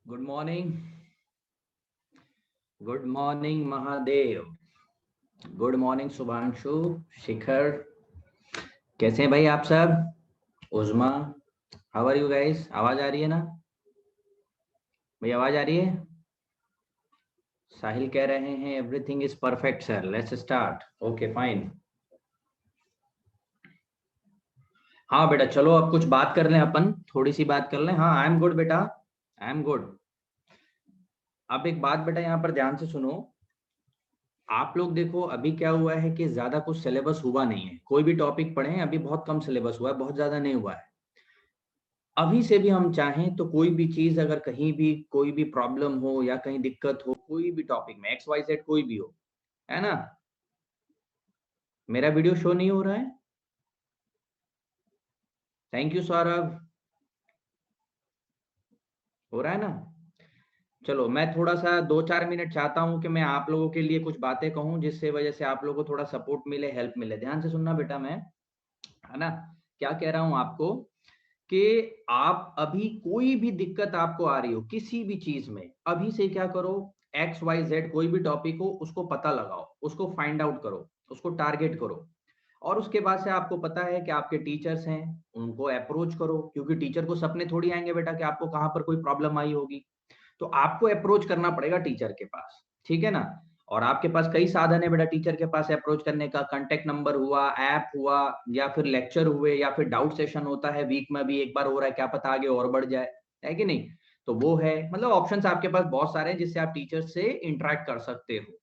Good morning. Good morning Mahadev. Good morning Shubhanshu, Shikhar. कैसे हैं भाई आप सब? Uzma, how are you guys? आवाज आ रही है ना भाई? आवाज आ रही है? साहिल कह रहे हैं everything is perfect sir, let's start. Okay fine. हाँ बेटा, चलो अब कुछ बात कर लें, अपन थोड़ी सी बात कर लें। हाँ, आई एम गुड बेटा, आई एम गुड। अब एक बात बेटा यहाँ पर ध्यान से सुनो। आप लोग देखो, अभी क्या हुआ है कि ज्यादा कुछ सिलेबस हुआ नहीं है। कोई भी टॉपिक पढ़े, अभी बहुत कम सिलेबस हुआ है, बहुत ज्यादा नहीं हुआ है। अभी से भी हम चाहें तो कोई भी चीज, अगर कहीं भी कोई भी प्रॉब्लम हो या कहीं दिक्कत हो, कोई भी टॉपिक में एक्स वाई जेड कोई भी हो, है ना? मेरा वीडियो शो नहीं हो रहा है? Thank you Saurabh. हो रहा है ना? चलो, मैं थोड़ा सा 2-4 मिनट चाहता हूं कि मैं आप लोगों के लिए कुछ बातें कहूं, जिससे वजह से आप लोगों को थोड़ा सपोर्ट मिले, हेल्प मिले। ध्यान से सुनना बेटा, मैं, है ना, क्या कह रहा हूं आपको कि आप अभी कोई भी दिक्कत आपको आ रही हो किसी भी चीज में, अभी से क्या करो, एक्स वाई जेड कोई भी टॉपिक हो उसको पता लगाओ, उसको फाइंड आउट करो, उसको टारगेट करो। और उसके बाद से आपको पता है कि आपके टीचर्स हैं, उनको अप्रोच करो, क्योंकि टीचर को सपने थोड़ी आएंगे बेटा कि आपको कहाँ पर कोई प्रॉब्लम आई होगी। तो आपको अप्रोच करना पड़ेगा टीचर के पास, ठीक है ना? और आपके पास कई साधन है बेटा टीचर के पास अप्रोच करने का। कांटेक्ट नंबर हुआ, ऐप हुआ, या फिर लेक्चर हुए, या फिर डाउट सेशन होता है, वीक में भी एक बार हो रहा है, क्या पता आगे और बढ़ जाए, है कि नहीं? तो वो है, मतलब ऑप्शंस आपके पास बहुत सारे हैं जिससे आप टीचर से इंटरेक्ट कर सकते हो।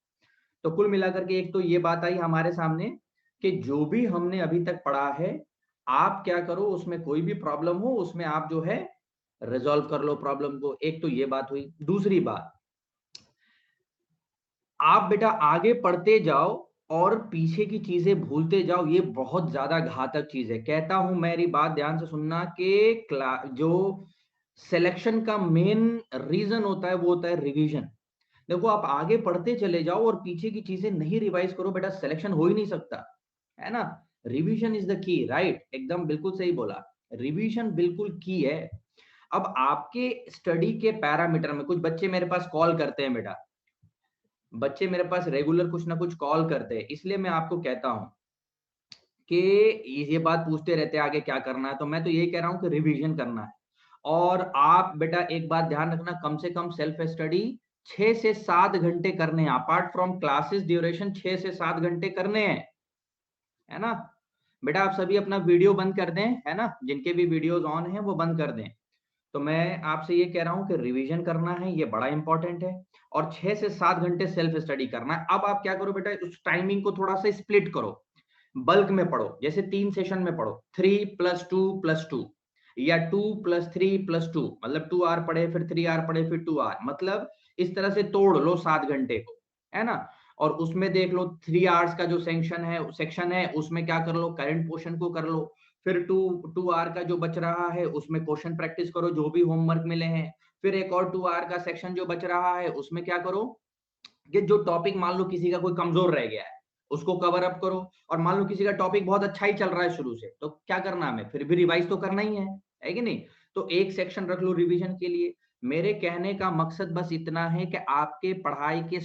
तो कुल मिलाकर के एक तो ये बात आई हमारे सामने कि जो भी हमने अभी तक पढ़ा है, आप क्या करो, उसमें कोई भी प्रॉब्लम हो उसमें आप जो है रिजॉल्व कर लो प्रॉब्लम को। एक तो ये बात हुई। दूसरी बात, आप बेटा आगे पढ़ते जाओ और पीछे की चीजें भूलते जाओ, ये बहुत ज्यादा घातक चीज है। कहता हूं, मेरी बात ध्यान से सुनना कि जो सिलेक्शन का मेन रीजन होता है वो होता है रिवीजन। देखो, आप आगे पढ़ते चले जाओ और पीछे की चीजें नहीं रिवाइज करो बेटा, सिलेक्शन हो ही नहीं सकता, है ना? Revision is the key, right, एकदम बिल्कुल सही बोला। रिवीजन बिल्कुल की है। अब आपके स्टडी के पैरामीटर में कुछ बच्चे मेरे पास कॉल करते हैं बेटा, बच्चे मेरे पास रेगुलर कुछ ना कुछ कॉल करते हैं, इसलिए मैं आपको कहता हूं कि ये बात पूछते रहते हैं आगे क्या करना है, तो मैं तो यही कह रहा हूं कि रिवीजन करना है। और आप बेटा एक बात ध्यान रखना, कम से कम सेल्फ स्टडी 6 से 7 घंटे करने हैं, अपार्ट फ्रॉम क्लासेस ड्यूरेशन 6 से 7 घंटे करने हैं, है ना? बेटा आप सभी अपना वीडियो बंद कर दें, है ना, जिनके भी वीडियोस ऑन हैं वो बंद कर दें। तो मैं आपसे ये कह रहा हूं कि रिवीजन करना है, ये बड़ा इंपॉर्टेंट है। और 6 से 7 घंटे सेल्फ स्टडी करना है। अब आप क्या करो बेटा, उस टाइमिंग को थोड़ा सा स्प्लिट करो, बल्क में पढ़ो, जैसे 3 सेशन में पढ़ो, 3+2+2, या 2+3+2, मतलब 2 आवर पढ़े फिर 3 आवर पढ़े फिर 2 आवर, मतलब इस तरह से तोड़ लो 7 घंटे को, है ना? और उसमें देख लो 3 आवर्स का जो सेक्शन है उसमें क्या कर लो, करंट पोर्शन को कर लो। फिर 2 आवर का जो बच रहा है उसमें क्वेश्चन प्रैक्टिस करो जो भी होमवर्क मिले हैं। फिर एक और 2 आवर का सेक्शन जो बच रहा है उसमें क्या करो कि जो टॉपिक मान लो किसी का कोई कमजोर रह गया है उसको कवर अप करो। और मान लो किसी का टॉपिक बहुत अच्छा ही चल रहा है शुरू से, तो क्या करना, हमें फिर भी रिवाइज तो करना ही है कि नहीं? तो एक सेक्शन रख लो रिवीजन के लिए। मेरे कहने का मकसद बस इतना है कि आपके पढ़ाई के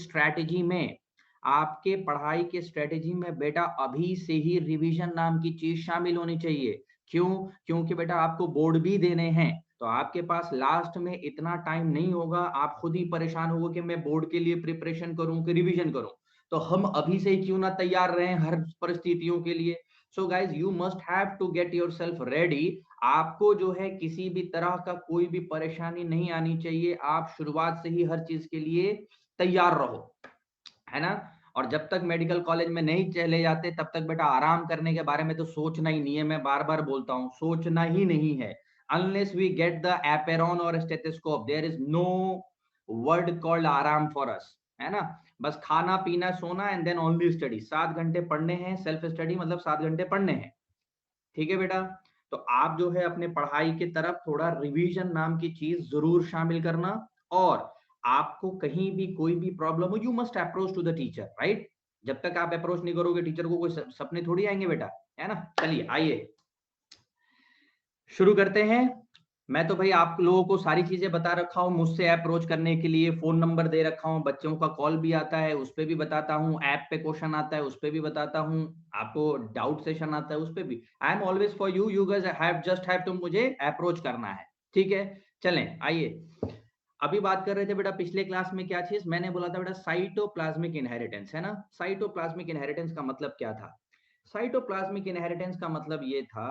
स्ट्रेटेजी में बेटा अभी से ही रिवीजन नाम की चीज शामिल होनी चाहिए। क्यों? क्योंकि बेटा आपको बोर्ड भी देने हैं, तो आपके पास लास्ट में इतना टाइम नहीं होगा, आप खुद ही परेशान होगे कि मैं बोर्ड के लिए प्रिपरेशन करूं कि रिवीजन करूं। तो हम अभी से ही क्यों ना तैयार रहें हर परिस्थितियों के लिए। So guys, you must have to get yourself ready. आपको जो है किसी भी तरह का कोई भी परेशानी नहीं आनी चाहिए, आप शुरुआत से ही हर चीज के लिए तैयार रहो, है ना? और जब तक मेडिकल कॉलेज में नहीं चले जाते तब तक बेटा आराम करने के बारे में तो सोचना ही नहीं है। मैं बार बार बोलता हूं, सोचना ही नहीं है। Unless we get the apron और stethoscope, there is no word called आराम फॉर अस, है ना? बस खाना पीना सोना एंड देन ओनली स्टडी। 7 घंटे पढ़ने हैं, सेल्फ स्टडी मतलब 7 घंटे पढ़ने हैं, ठीक है बेटा? तो आप जो है अपने पढ़ाई की तरफ थोड़ा रिवीजन नाम की चीज जरूर शामिल करना। और आपको कहीं भी कोई भी प्रॉब्लम हो, you must approach to the teacher, right? जब तक आप अप्रोच नहीं करोगे टीचर को, कोई सपने थोड़ी आएंगे बेटा, है ना? चलिए आइए शुरू करते हैं। मैं तो भाई आप लोगों को सारी चीजें बता रखा हूँ, मुझसे अप्रोच करने के लिए फोन नंबर दे रखा हूँ, बच्चों का कॉल भी आता है उस पे भी बताता हूँ, ऐप पे क्वेश्चन आता है उस पे भी बताता हूँ, आपको डाउट सेशन आता है उस पे भी। I am always for you, you guys have just have to मुझे अप्रोच करना है, ठीक है। चलें आइए, अभी बात कर रहे थे बेटा पिछले क्लास में क्या चीज मैंने बोला था बेटा, साइटोप्लाज्मिक इनहेरिटेंस, है ना। साइटोप्लाज्मिक इनहेरिटेंस का मतलब क्या था? साइटोप्लाज्मिक इनहेरिटेंस का मतलब ये था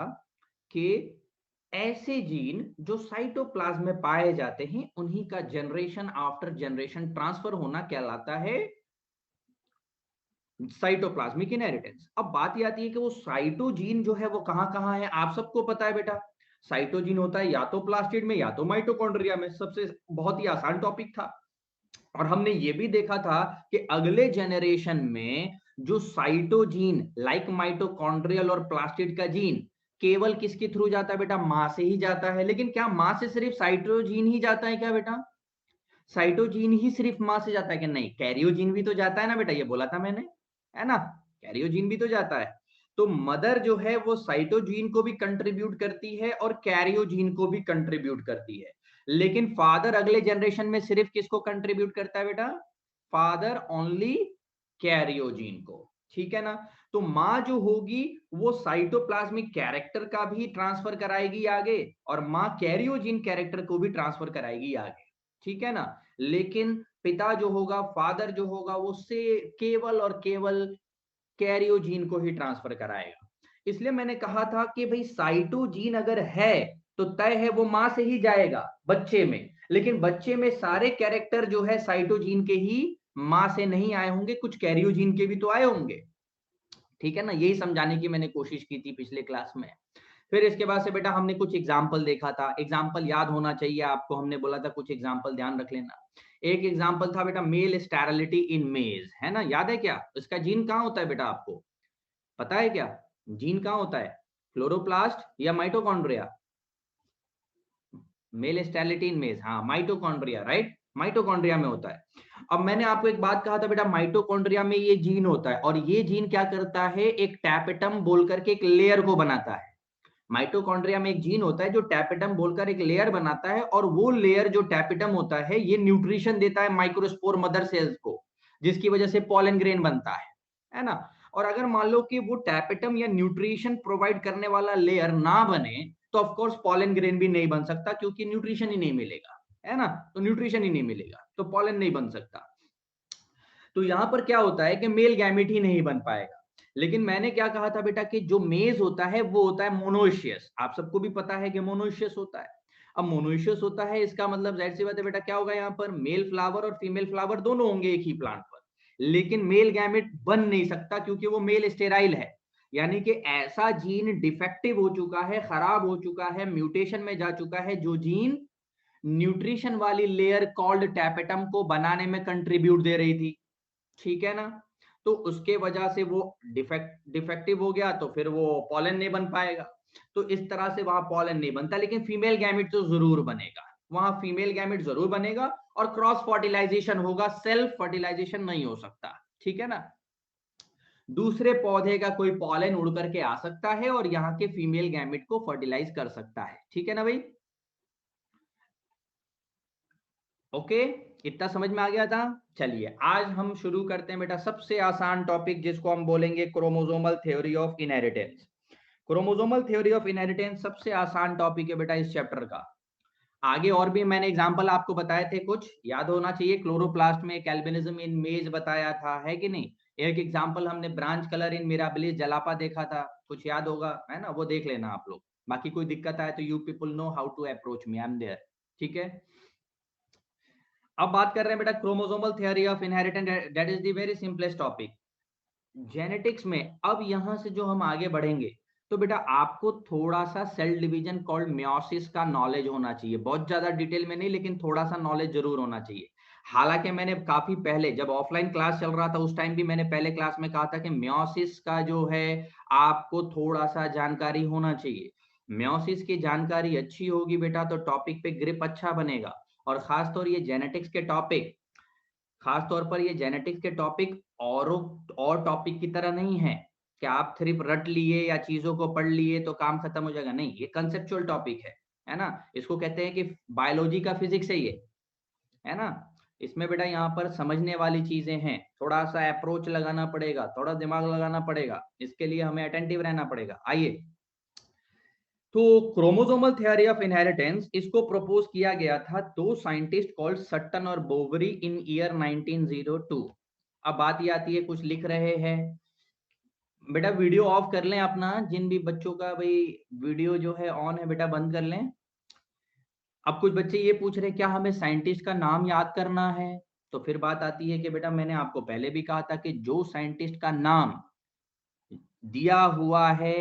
कि ऐसे जीन जो साइटोप्लाज्म में पाए जाते हैं उन्हीं का जनरेशन आफ्टर जनरेशन ट्रांसफर होना कहलाता है साइटोप्लाज्मिक इनहेरिटेंस। अब बात ये आती है कि वो साइटोजीन जो है वो कहां कहां है, आप सबको पता है बेटा। साइटोजीन होता है या तो प्लास्टिड में या तो माइटोकॉन्ड्रिया में, सबसे बहुत ही आसान टॉपिक था। और हमने ये भी देखा था कि अगले जनरेशन में जो साइटोजीन लाइक माइटोकॉन्ड्रियल और प्लास्टिड का जीन केवल किसके थ्रू जाता है बेटा, मां से ही जाता है। लेकिन क्या मां से सिर्फ साइटोजीन ही जाता है क्या बेटा? साइटोजीन ही सिर्फ मां से जाता है कि नहीं, कैरियोजीन भी तो जाता है ना बेटा, ये बोला था मैंने, है ना। कैरियोजीन भी तो जाता है। तो मदर जो है वो साइटोजीन को भी कंट्रीब्यूट करती है और कैरियोजीन को भी कंट्रीब्यूट करती है। लेकिन फादर अगले जनरेशन में सिर्फ किसको कंट्रीब्यूट करता है बेटा? फादर ओनली कैरियोजीन को, ठीक है ना। तो मां जो होगी वो साइटोप्लाज्मिक कैरेक्टर का भी ट्रांसफर कराएगी आगे, और मां कैरियोजीन कैरेक्टर को भी ट्रांसफर कराएगी आगे, ठीक है ना। लेकिन पिता जो होगा, फादर जो होगा, वो से केवल और केवल कैरियोजीन को ही ट्रांसफर कराएगा। इसलिए मैंने कहा था कि भाई साइटोजीन अगर है तो तय है वो मां से ही जाएगा बच्चे में, लेकिन बच्चे में सारे कैरेक्टर जो है साइटोजीन के ही मां से नहीं आए होंगे, कुछ कैरियोजीन के भी तो आए होंगे, ठीक है ना। यही समझाने की मैंने कोशिश की थी पिछले क्लास में। फिर इसके बाद से बेटा हमने कुछ एग्जाम्पल देखा था, एग्जाम्पल याद होना चाहिए आपको, हमने बोला था कुछ एग्जाम्पल ध्यान रख लेना। एक एग्जाम्पल था बेटा मेल स्टेरिलिटी इन मेज, है ना, याद है क्या? इसका जीन कहाँ होता है बेटा, आपको पता है क्या? जीन कहाँ होता है, क्लोरोप्लास्ट या माइटोकॉन्ड्रिया? मेल स्टेरिलिटी इन मेज, हाँ माइटोकॉन्ड्रिया, राइट, माइटोकॉन्ड्रिया में होता है। अब मैंने आपको एक बात कहा था बेटा, माइटोकॉन्ड्रिया में ये जीन होता है, और ये जीन क्या करता है, एक टैपेटम बोल करके एक लेयर को बनाता है। माइटोकॉन्ड्रिया में एक जीन होता है जो टैपेटम बोलकर एक लेयर बनाता है, और वो लेयर जो टैपेटम होता है ये न्यूट्रिशन देता है माइक्रोस्पोर मदर सेल्स को, जिसकी वजह से पॉलन ग्रेन बनता है ना। और अगर मान लो कि वो टैपेटम या न्यूट्रिशन प्रोवाइड करने वाला लेयर ना बने तो ऑफ कोर्स पॉलन ग्रेन भी नहीं बन सकता, क्योंकि न्यूट्रिशन ही नहीं मिलेगा, है ना। तो न्यूट्रिशन ही नहीं मिलेगा तो पॉलन नहीं बन सकता। तो यहां पर क्या होता है कि मेल गैमेट ही नहीं बन पाएगा। लेकिन मैंने क्या कहा था बेटा कि जो मेज होता है वो होता है मोनोइशियस, आप सबको भी पता है कि मोनोइशियस होता है। अब मोनोइशियस होता है इसका मतलब जाहिर सी बात है बेटा, क्या होगा यहाँ पर, मेल फ्लावर और फीमेल फ्लावर दोनों होंगे एक ही प्लांट पर, लेकिन मेल गैमेट बन नहीं सकता क्योंकि वो मेल स्टेराइल है। यानी कि ऐसा जीन डिफेक्टिव हो चुका है, खराब हो चुका है, म्यूटेशन में जा चुका है, जो जीन न्यूट्रिशन वाली लेयर कॉल्ड टैपेटम को बनाने में कंट्रीब्यूट दे रही थी, ठीक है ना। तो उसके वजह से वो डिफेक्टिव हो गया, तो फिर वो पॉलन नहीं बन पाएगा। तो इस तरह से वहां पॉलन नहीं बनता, लेकिन फीमेल गैमेट तो जरूर बनेगा, वहां फीमेल गैमेट जरूर बनेगा, और क्रॉस फर्टिलाइजेशन होगा, सेल्फ फर्टिलाइजेशन नहीं हो सकता, ठीक है ना। दूसरे पौधे का कोई पॉलन उड़ करके आ सकता है और यहाँ के फीमेल गैमेट को फर्टिलाइज कर सकता है, ठीक है ना भाई। ओके, इतना समझ में आ गया था। चलिए आज हम शुरू करते हैं बेटा सबसे आसान टॉपिक, जिसको हम बोलेंगे chromosomal theory of inheritance. Chromosomal theory of inheritance सबसे आसान टॉपिक है बेटा इस चैप्टर का। आगे और भी मैंने एग्जांपल आपको बताए थे, कुछ याद होना चाहिए। क्लोरोप्लास्ट में एक एल्बिनिज्म इन मेज बताया था, है कि नहीं। एक एग्जांपल हमने ब्रांच कलर इन मिराबिलिस जलापा देखा था, कुछ याद होगा, है ना, वो देख लेना आप लोग। बाकी कोई दिक्कत आए तो you people know how to approach me, I am there, ठीक है। अब बात कर रहे हैं बेटा chromosomal theory of inheritance, that is the very simplest topic genetics में। अब यहां से जो हम आगे बढ़ेंगे तो बेटा आपको थोड़ा सा सेल डिवीजन कॉल्ड मियोसिस का नॉलेज होना चाहिए, बहुत ज्यादा डिटेल में नहीं, लेकिन थोड़ा सा नॉलेज जरूर होना चाहिए। हालांकि मैंने काफी पहले जब ऑफलाइन क्लास चल रहा था उस टाइम भी मैंने पहले क्लास में कहा था कि मियोसिस का जो है आपको थोड़ा सा जानकारी होना चाहिए। मियोसिस की जानकारी अच्छी होगी बेटा तो टॉपिक पे ग्रिप अच्छा बनेगा। और खासतौर ये जेनेटिक्स के टॉपिक, खास तौर पर ये जेनेटिक्स के टॉपिक और टॉपिक की तरह नहीं है कि आप सिर्फ रट लिए या चीजों को पढ़ लिए तो काम खत्म हो जाएगा, नहीं, ये कंसेप्चुअल टॉपिक है। है ना। इसको कहते हैं कि बायोलॉजी का फिजिक्स है ना। इसमें बेटा यहाँ पर समझने वाली चीजें हैं, थोड़ा सा अप्रोच लगाना पड़ेगा, थोड़ा दिमाग लगाना पड़ेगा, इसके लिए हमें अटेंटिव रहना पड़ेगा। आइए, तो क्रोमोसोमल थ्योरी ऑफ इनहेरिटेंस, इसको प्रपोज किया गया था दो साइंटिस्ट कॉल्ड सट्टन और बोवरी इन ईयर 1902। अब बात ये आती है, कुछ लिख रहे हैं, बेटा वीडियो ऑफ कर लें अपना, जिन भी बच्चों का भाई वीडियो जो है ऑन है बेटा बंद कर लें। अब कुछ बच्चे ये पूछ रहे हैं क्या हमें साइंटिस्ट का नाम याद करना है, तो फिर बात आती है कि बेटा मैंने आपको पहले भी कहा था कि जो साइंटिस्ट का नाम दिया हुआ है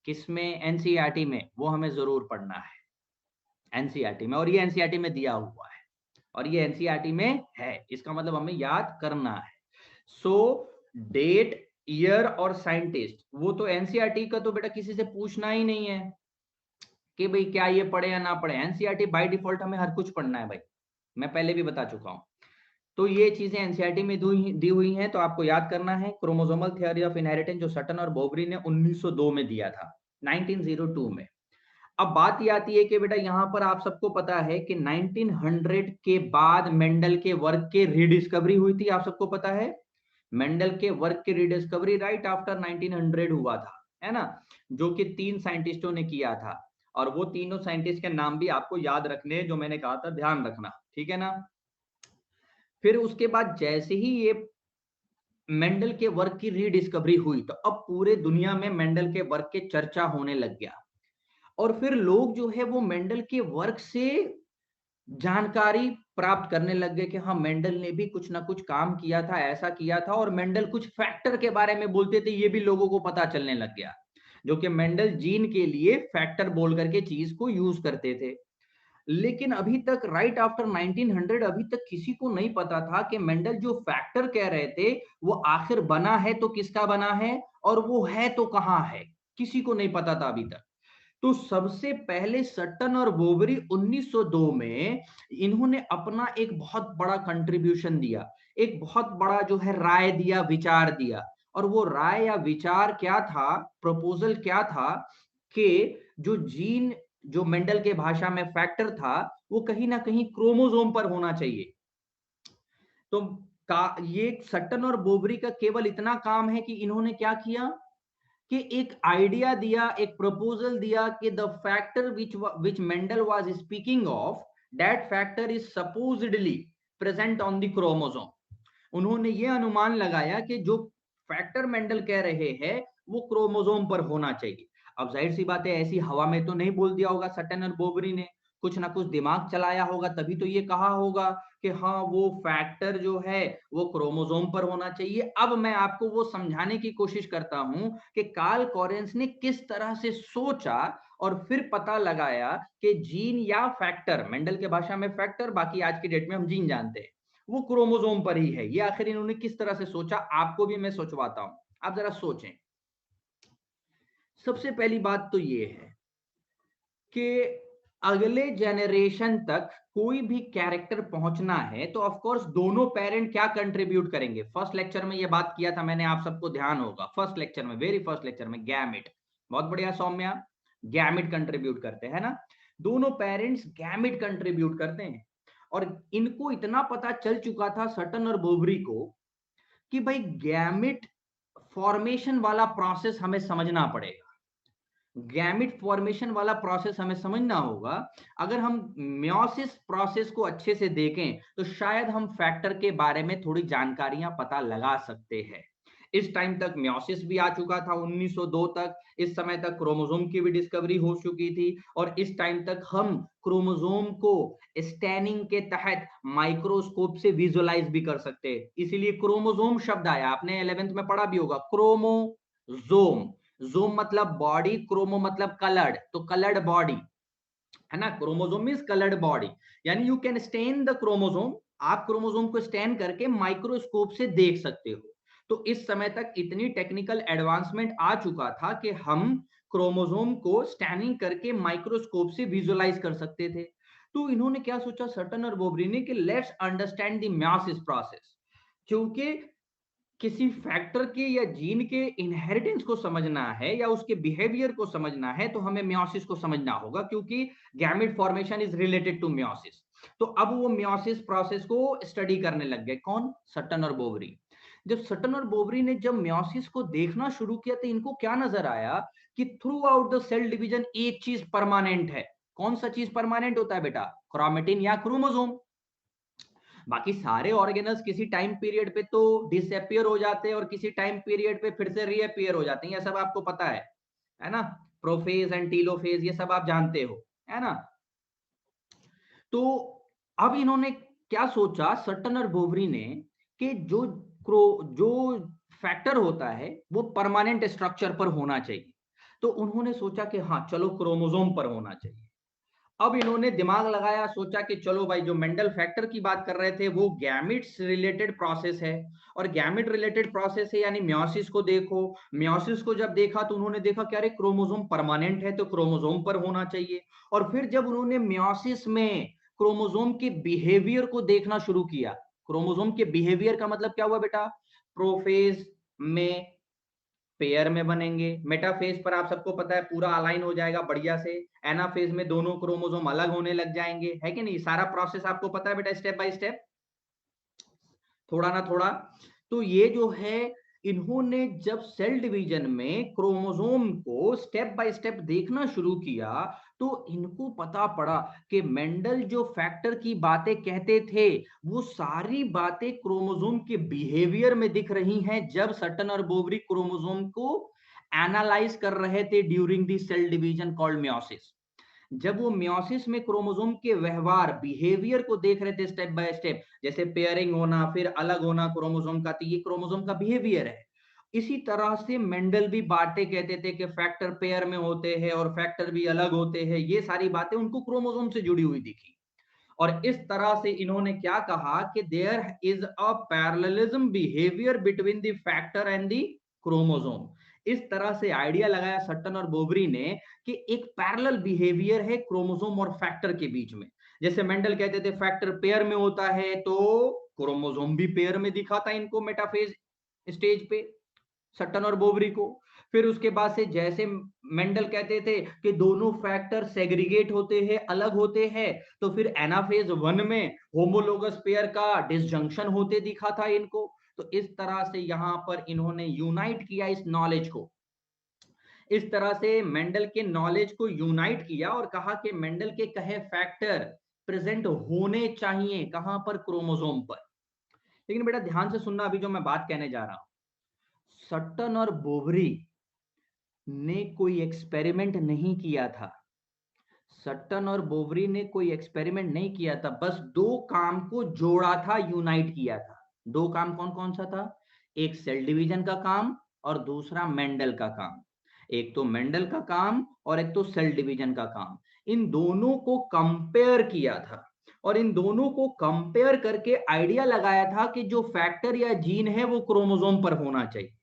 किसमें, एनसीईआरटी में, वो हमें जरूर पढ़ना है एनसीईआरटी में, और ये एनसीईआरटी में दिया हुआ है और ये एनसीईआरटी में है, इसका मतलब हमें याद करना है। सो डेट, ईयर और साइंटिस्ट, वो तो एनसीईआरटी का तो बेटा किसी से पूछना ही नहीं है कि भाई क्या ये पढ़े या ना पढ़े, एनसीईआरटी बाय डिफॉल्ट हमें हर कुछ पढ़ना है भाई, मैं पहले भी बता चुका हूं। तो ये चीजें एनसीईआरटी में दी हुई हैं, तो आपको याद करना है क्रोमोसोमल थ्योरी ऑफ इनहेरिटेंस, जो सटन और बोबरी ने 1902 में दिया था, 1902 में। अब बात ये आती है कि बेटा यहाँ पर आप सबको पता है कि 1900 के बाद मेंडल के वर्क के रिडिस्कवरी हुई थी, आप सबको पता है मेंडल के वर्क की रिडिस्कवरी राइट आफ्टर 1900 हुआ था, है ना, जो कि 3 साइंटिस्टों ने किया था, और वो तीनों साइंटिस्ट के नाम भी आपको याद रखने, जो मैंने कहा था ध्यान रखना, ठीक है ना। फिर उसके बाद जैसे ही ये मेंडल के वर्क की रीडिस्कवरी हुई, तो अब पूरे दुनिया में मेंडल के वर्क के चर्चा होने लग गया, और फिर लोग जो है वो मेंडल के वर्क से जानकारी प्राप्त करने लग गए कि हाँ मेंडल ने भी कुछ ना कुछ काम किया था, ऐसा किया था, और मेंडल कुछ फैक्टर के बारे में बोलते थे, ये भी लोगों को पता चलने लग गया, जो कि मेंडल जीन के लिए फैक्टर बोल करके चीज को यूज करते थे। लेकिन अभी तक राइट आफ्टर 1900 अभी तक किसी को नहीं पता था कि मेंडल जो फैक्टर कह रहे थे वो आखिर बना है तो किसका बना है, और वो है तो कहाँ है, किसी को नहीं पता था अभी तक। तो सबसे पहले सट्टन और बोवरी 1902 में इन्होंने अपना एक बहुत बड़ा कंट्रीब्यूशन दिया, एक बहुत बड़ा जो है राय दिया, विचार दिया, और वो राय या विचार क्या था, प्रपोजल क्या था, कि जो जीन, जो मेंडल के भाषा में फैक्टर था, वो कहीं ना कहीं क्रोमोसोम पर होना चाहिए। तो ये सट्टन और बोवरी का केवल इतना काम है कि इन्होंने क्या किया कि एक आइडिया दिया, एक प्रपोजल दिया कि the factor which Mendel was speaking of, that factor is supposedly present on the chromosome. उन्होंने ये अनुमान लगाया कि जो फैक्टर मेंडल कह रहे हैं वो क्रोमोसोम पर होना चाहिए। अब जाहिर सी बात है, ऐसी हवा में तो नहीं बोल दिया होगा सटन और बोबरी ने, कुछ ना कुछ दिमाग चलाया होगा, तभी तो ये कहा होगा कि हाँ वो फैक्टर जो है वो क्रोमोसोम पर होना चाहिए। अब मैं आपको वो समझाने की कोशिश करता हूं कि कार्ल कोरेंस ने किस तरह से सोचा और फिर पता लगाया कि जीन या फैक्टर, मेंडल के भाषा में फैक्टर, बाकी आज की डेट में हम जीन जानते हैं, वो क्रोमोसोम पर ही है। ये आखिर इन्होंने किस तरह से सोचा, आपको भी मैं सोचवाता हूं, आप जरा सोचें। सबसे पहली बात तो ये है कि अगले जनरेशन तक कोई भी कैरेक्टर पहुंचना है तो ऑफ कोर्स दोनों पेरेंट क्या कंट्रीब्यूट करेंगे। फर्स्ट लेक्चर में ये बात किया था मैंने, आप सबको ध्यान होगा, फर्स्ट लेक्चर में, वेरी फर्स्ट लेक्चर में, गैमिट, बहुत बढ़िया सौम्या, गैमिट कंट्रीब्यूट करते हैं ना, दोनों पेरेंट्स गैमिट कंट्रीब्यूट करते हैं। और इनको इतना पता चल चुका था सटन और बोवरी को कि भाई गैमिट फॉर्मेशन वाला प्रोसेस हमें समझना पड़ेगा, गैमिट फॉर्मेशन वाला प्रोसेस हमें समझना होगा। अगर हम मियोसिस प्रोसेस को अच्छे से देखें तो शायद हम फैक्टर के बारे में थोड़ी जानकारियां पता लगा सकते हैं। इस टाइम तक मियोसिस भी आ चुका था 1902 तक, इस समय तक क्रोमोसोम की भी डिस्कवरी हो चुकी थी, और इस टाइम तक हम क्रोमोसोम को स्टैनिंग के तहत माइक्रोस्कोप से विजुअलाइज भी कर सकते हैं, इसीलिए क्रोमोसोम शब्द आया, आपने 11th में पढ़ा भी होगा, क्रोमोसोम, जोम मतलब बॉडी, क्रोमो मतलब कलर्ड, तो कलर्ड बॉडी, है ना, क्रोमोसोम मींस कलर्ड बॉडी, यानी you can stand the chromosome, आप क्रोमोसोम को स्टेन करके माइक्रोस्कोप से देख सकते हो। तो इस समय तक इतनी टेक्निकल एडवांसमेंट आ चुका था कि हम क्रोमोसोम को स्टैनिंग करके माइक्रोस्कोप से विजुअलाइज कर सकते थे। तो इन्होंने क्या सोचा सटन और बोबरी ने कि let's understand the meiosis process, क्योंकि किसी फैक्टर के या जीन के इनहेरिटेंस को समझना है या उसके बिहेवियर को समझना है तो हमें मियोसिस को समझना होगा, क्योंकि gamete formation is related to meiosis. तो अब वो मियोसिस प्रोसेस को स्टडी करने लग गए, कौन? सटन और बोवरी। जब सटन और बोवरी ने जब मियोसिस को देखना शुरू किया तो इनको क्या नजर आया कि throughout the cell division एक चीज परमानेंट है। कौन सा चीज परमानेंट होता है बेटा? क्रोमेटिन या क्रोमोसोम। बाकी सारे ऑर्गेनल्स किसी टाइम पीरियड पे तो डिसअपियर हो जाते हैं और किसी टाइम पीरियड पे फिर से रीअपियर हो जाते हैं, ये सब आपको पता है ना? प्रोफेज एंड टीलोफेज ये सब आप जानते हो, है ना? तो अब इन्होंने क्या सोचा, सटन और बोवरी ने, कि जो फैक्टर होता है वो परमानेंट स्ट्रक्चर पर होना चाहिए। तो उन्होंने सोचा कि हाँ चलो क्रोमोसोम पर होना चाहिए। अब इन्होंने दिमाग लगाया, सोचा कि चलो भाई जो मेंडल फैक्टर की बात कर रहे थे वो गैमिट्स रिलेटेड प्रोसेस है, और गैमिट रिलेटेड प्रोसेस है यानी मियोसिस को देखो। मियोसिस को जब देखा तो उन्होंने देखा कि अरे क्रोमोसोम परमानेंट है तो क्रोमोसोम पर होना चाहिए। और फिर जब उन्होंने मियोसिस में क्रोमोसोम के बिहेवियर को देखना शुरू किया, क्रोमोसोम के बिहेवियर का मतलब क्या हुआ बेटा? प्रोफेज में पेयर में बनेंगे, मेटाफेज पर आप सबको पता है पूरा अलाइन हो जाएगा बढ़िया से, एनाफेज में दोनों क्रोमोसोम अलग होने लग जाएंगे, है कि नहीं? सारा प्रोसेस आपको पता है बेटा, स्टेप बाय स्टेप, थोड़ा ना थोड़ा। तो ये जो है, इन्होंने जब सेल डिवीजन में क्रोमोसोम को स्टेप बाय स्टेप देखना शुरू किया तो इनको पता पड़ा कि मेंडल जो फैक्टर की बातें कहते थे वो सारी बातें क्रोमोसोम के बिहेवियर में दिख रही हैं, जब सटन और बोवरी क्रोमोसोम को एनालाइज कर रहे थे during the cell division called meiosis. जब वो मियोसिस में क्रोमोसोम के व्यवहार बिहेवियर को देख रहे थे स्टेप बाय स्टेप, जैसे पेयरिंग होना फिर अलग होना क्रोमोसोम का, तो ये क्रोमोसोम का बिहेवियर है। इसी तरह से मेंडल भी बातें कहते थे कि फैक्टर पेयर में होते हैं और फैक्टर भी अलग होते हैं, ये सारी बातें उनको क्रोमोसोम से जुड़ी हुई दिखी। और इस तरह से इन्होंने क्या कहा कि there is a parallelism behaviour between the factor and the chromosome. इस तरह से आइडिया लगाया सट्टन और बोबरी ने कि एक पैरेलल बिहेवियर है क्रोमोसोम और फैक्टर के बीच में। जैसे मेंडल कहते थे फैक्टर पेयर में होता है तो क्रोमोसोम भी पेयर में दिखा था इनको मेटाफेज स्टेज पे, सट्टन और बोबरी को। फिर उसके बाद से जैसे मेंडल कहते थे कि दोनों फैक्टर सेग्रीगेट होते हैं, अलग होते हैं, तो फिर एनाफेज 1 में होमोलोगस पेयर का डिसजंक्शन होते दिखा था इनको। तो इस तरह से यहां पर इन्होंने यूनाइट किया इस नॉलेज को, इस तरह से मेंडल के नॉलेज को यूनाइट किया और कहा कि मेंडल के कहे फैक्टर प्रेजेंट होने चाहिए कहां पर? क्रोमोसोम पर। लेकिन बेटा ध्यान से सुनना अभी जो मैं बात कहने जा रहा हूं, सट्टन और बोवरी ने कोई एक्सपेरिमेंट नहीं किया था। सट्टन और बोवरी ने कोई एक्सपेरिमेंट नहीं किया था, बस दो काम को जोड़ा था, यूनाइट किया था। दो काम कौन कौन सा था? एक सेल डिवीजन का काम और दूसरा मेंडल का काम। एक तो मेंडल का काम और एक तो सेल डिवीजन का काम। इन दोनों को कंपेयर किया था और इन दोनों को कंपेयर करके आइडिया लगाया था कि जो फैक्टर या जीन है वो क्रोमोसोम पर होना चाहिए।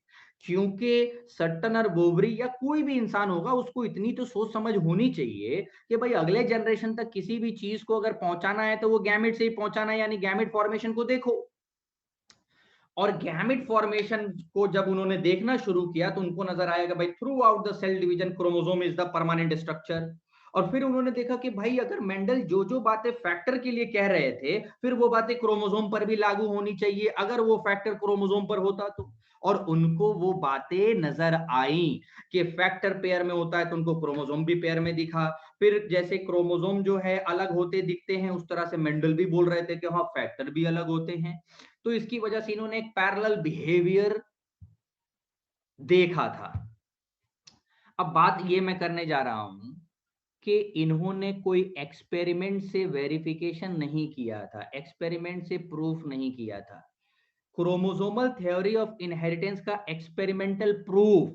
क्योंकि सट्टन और बोवरी या कोई भी इंसान होगा उसको इतनी तो सोच समझ होनी चाहिए कि भाई अगले जनरेशन तक किसी भी चीज को अगर पहुंचाना है तो वो गैमेट से ही पहुंचाना है, यानी गैमेट फॉर्मेशन को देखो। और गैमेट फॉर्मेशन को जब उन्होंने देखना शुरू किया तो उनको नजर आया कि भाई throughout the cell division chromosome is the permanent structure. और फिर उन्होंने देखा कि भाई अगर मेंडल जो जो बातें फैक्टर के लिए कह रहे थे फिर वो बातें क्रोमोसोम पर भी लागू होनी चाहिए, अगर वो फैक्टर क्रोमोसोम पर होता तो। और उनको वो बातें नजर आई कि फैक्टर पेयर में होता है तो उनको क्रोमोसोम भी पेयर में दिखा। फिर जैसे क्रोमोसोम जो है अलग होते दिखते हैं उस तरह से मेंडल भी बोल रहे थे कि हाँ फैक्टर भी अलग होते हैं। तो इसकी वजह से इन्होंने एक पैरेलल बिहेवियर देखा था। अब बात ये मैं करने जा रहा हूं कि इन्होंने कोई एक्सपेरिमेंट से वेरिफिकेशन नहीं किया था, एक्सपेरिमेंट से प्रूफ नहीं किया था। क्रोमोसोमल थ्योरी ऑफ इनहेरिटेंस का एक्सपेरिमेंटल प्रूफ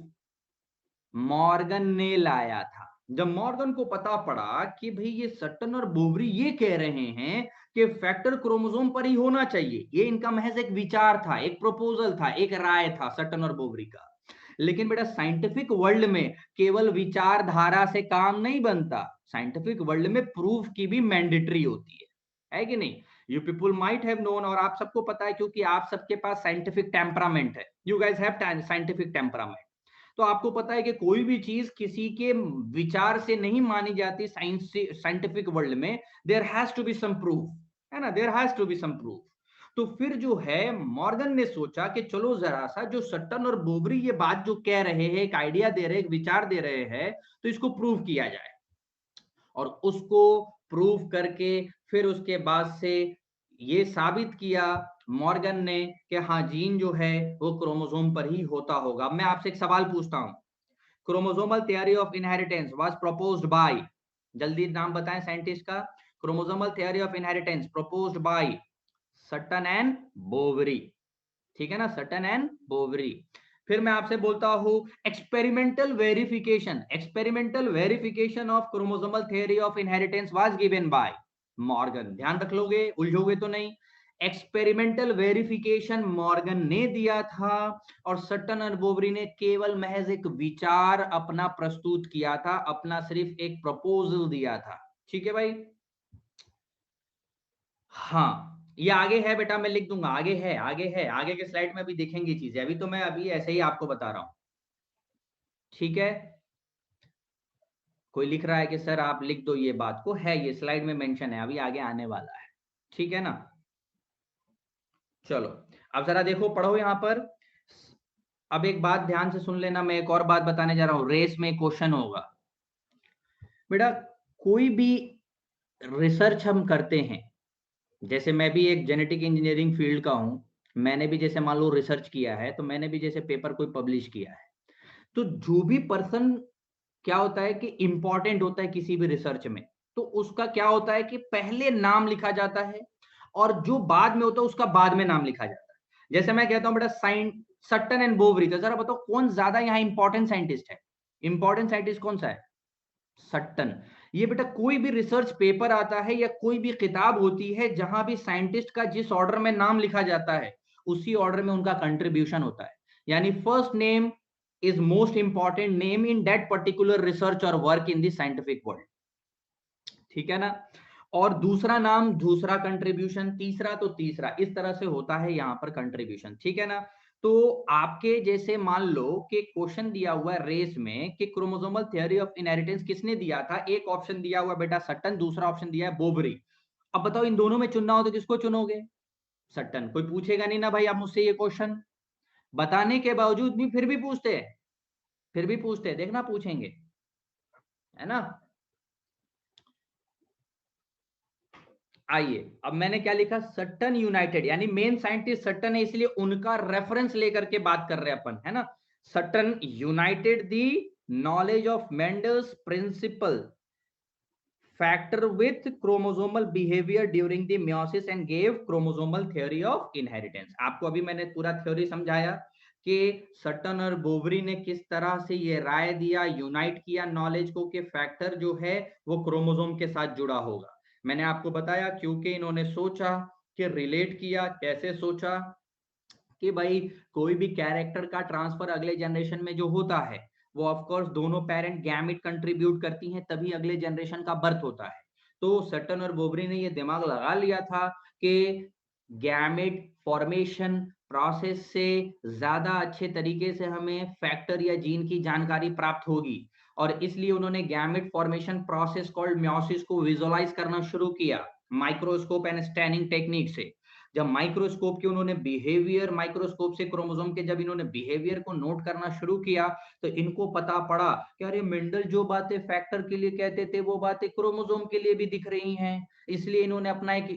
मॉर्गन ने लाया था। जब मॉर्गन को पता पड़ा कि भाई ये सट्टन और बोवरी ये कह रहे हैं कि फैक्टर क्रोमोसोम पर ही होना चाहिए, ये इनका महज एक विचार था, एक प्रपोजल था, एक राय था सट्टन और बोवरी का। लेकिन बेटा साइंटिफिक वर्ल्ड में केवल विचारधारा से काम नहीं बनता, साइंटिफिक वर्ल्ड में प्रूफ की भी मैंडेटरी होती है कि नहीं? You people might have known, और आप सबको पता है क्योंकि आप सबके पास साइंटिफिक टेम्परामेंट है, you guys have scientific temperament. तो आपको पता है कि कोई भी चीज किसी के विचार से नहीं मानी जाती साइंस साइंटिफिक वर्ल्ड में, there has to be some proof, है ना, there has to be some proof. तो फिर जो है मॉर्गन ने सोचा कि चलो जरा सा जो सट्टन और बोबरी ये बात जो कह रहे हैं, एक आइडिया दे रहे हैं, एक विचार दे रहे हैं, तो इसको प्रूव किया जाए। और उसको प्रूव करके फिर उसके बाद से ये साबित किया मॉर्गन ने कि हाँ जीन जो है वो क्रोमोसोम पर ही होता होगा। मैं आपसे एक सवाल पूछता हूं, chromosomal theory of inheritance was proposed by, जल्दी नाम बताएं साइंटिस्ट का। Chromosomal theory of inheritance proposed by सट्टन and Boveri, ठीक है ना, सट्टन एंड बोवरी। फिर मैं आपसे बोलता हूं experimental verification of chromosomal theory of inheritance was given by Morgan. ध्यान रख लोगे, उलझोगे तो नहीं। एक्सपेरिमेंटल वेरिफिकेशन मॉर्गन ने दिया था और सट्टन और बोवरी ने केवल महज एक विचार अपना प्रस्तुत किया था, अपना सिर्फ एक प्रपोजल दिया था। ठीक है भाई, हाँ ये आगे है बेटा, मैं लिख दूंगा, आगे है, आगे है, आगे के स्लाइड में भी देखेंगे चीजें, अभी तो मैं अभी ऐसे ही आपको बता रहा हूं। ठीक है, कोई लिख रहा है कि सर आप लिख दो ये बात को, है ये स्लाइड में मेंशन है, अभी आगे आने वाला है। ठीक है ना, चलो अब जरा देखो, पढ़ो यहां पर। अब एक बात ध्यान से सुन लेना, मैं एक और बात बताने जा रहा हूं, रेस में क्वेश्चन होगा बेटा। कोई भी रिसर्च हम करते हैं, जैसे मैं भी एक जेनेटिक इंजीनियरिंग फील्ड का हूं, मैंने भी जैसे मान लो रिसर्च किया है, तो मैंने भी जैसे पेपर कोई पब्लिश किया है, तो जो भी पर्सन क्या होता है कि इंपॉर्टेंट होता है किसी भी रिसर्च में, तो उसका क्या होता है कि पहले नाम लिखा जाता है और जो बाद में होता है उसका बाद में नाम लिखा जाता है। जैसे मैं कहता हूं बेटा सट्टन एंड बोवरी, तो जरा बताओ कौन ज्यादा यहाँ इंपॉर्टेंट साइंटिस्ट है, इंपॉर्टेंट साइंटिस्ट कौन सा है, सट्टन। ये बेटा कोई भी रिसर्च पेपर आता है या कोई भी किताब होती है, जहां भी साइंटिस्ट का जिस ऑर्डर में नाम लिखा जाता है उसी ऑर्डर में उनका कंट्रीब्यूशन होता है। यानी first name is most important name in that particular research और work in the scientific world, ठीक है ना। और दूसरा नाम दूसरा कंट्रीब्यूशन, तीसरा तो तीसरा, इस तरह से होता है यहाँ पर कंट्रीब्यूशन, ठीक है ना। तो आपके जैसे मान लो कि क्वेश्चन दिया हुआ है रेस में कि क्रोमोसोमल थ्योरी ऑफ इनहेरिटेंस किसने दिया था, एक ऑप्शन दिया हुआ बेटा सट्टन, दूसरा ऑप्शन दिया है बोबरी। अब बताओ इन दोनों में चुनना हो तो किसको चुनोगे, सट्टन। कोई पूछेगा नहीं ना भाई आप मुझसे ये क्वेश्चन, बताने के बावजूद भी फिर भी पूछते हैं, फिर भी पूछते हैं, देखना पूछेंगे, है ना। आइए अब मैंने क्या लिखा, सट्टन यूनाइटेड, यानी मेन साइंटिस्ट सट्टन है, इसलिए उनका रेफरेंस लेकर के बात कर रहे हैं अपन, है ना। Sutton united the knowledge of Mendel's principle factor with chromosomal behaviour during the meiosis and gave chromosomal theory of inheritance. आपको अभी मैंने पूरा थ्योरी समझाया कि सट्टन और बोवरी ने किस तरह से ये राय दिया, यूनाइट किया नॉलेज को कि फैक्टर जो है वो क्रोमोसोम के साथ जुड़ा होगा। मैंने आपको बताया क्योंकि इन्होंने सोचा कि रिलेट किया, कैसे सोचा कि भाई कोई भी कैरेक्टर का ट्रांसफर अगले जनरेशन में जो होता है वो ऑफ कोर्स दोनों पेरेंट गैमेट कंट्रीब्यूट करती हैं, तभी अगले जनरेशन का बर्थ होता है। तो सट्टन और बोबरी ने ये दिमाग लगा लिया था कि गैमेट फॉर्मेशन प्रोसेस से ज्यादा अच्छे तरीके से हमें फैक्टर या जीन की जानकारी प्राप्त होगी, और इसलिए उन्होंने gamete formation process called meiosis को विजुअलाइज करना शुरू किया माइक्रोस्कोप एंड स्टैनिंग टेक्निक से। जब माइक्रोस्कोप के उन्होंने बिहेवियर, माइक्रोस्कोप से क्रोमोसोम के जब इन्होंने बिहेवियर को नोट करना शुरू किया, तो इनको पता पड़ा कि अरे मेंडल जो बातें फैक्टर के लिए कहते थे वो बातें क्रोमोसोम के लिए भी दिख रही हैं। इसलिए इन्होंने अपना एक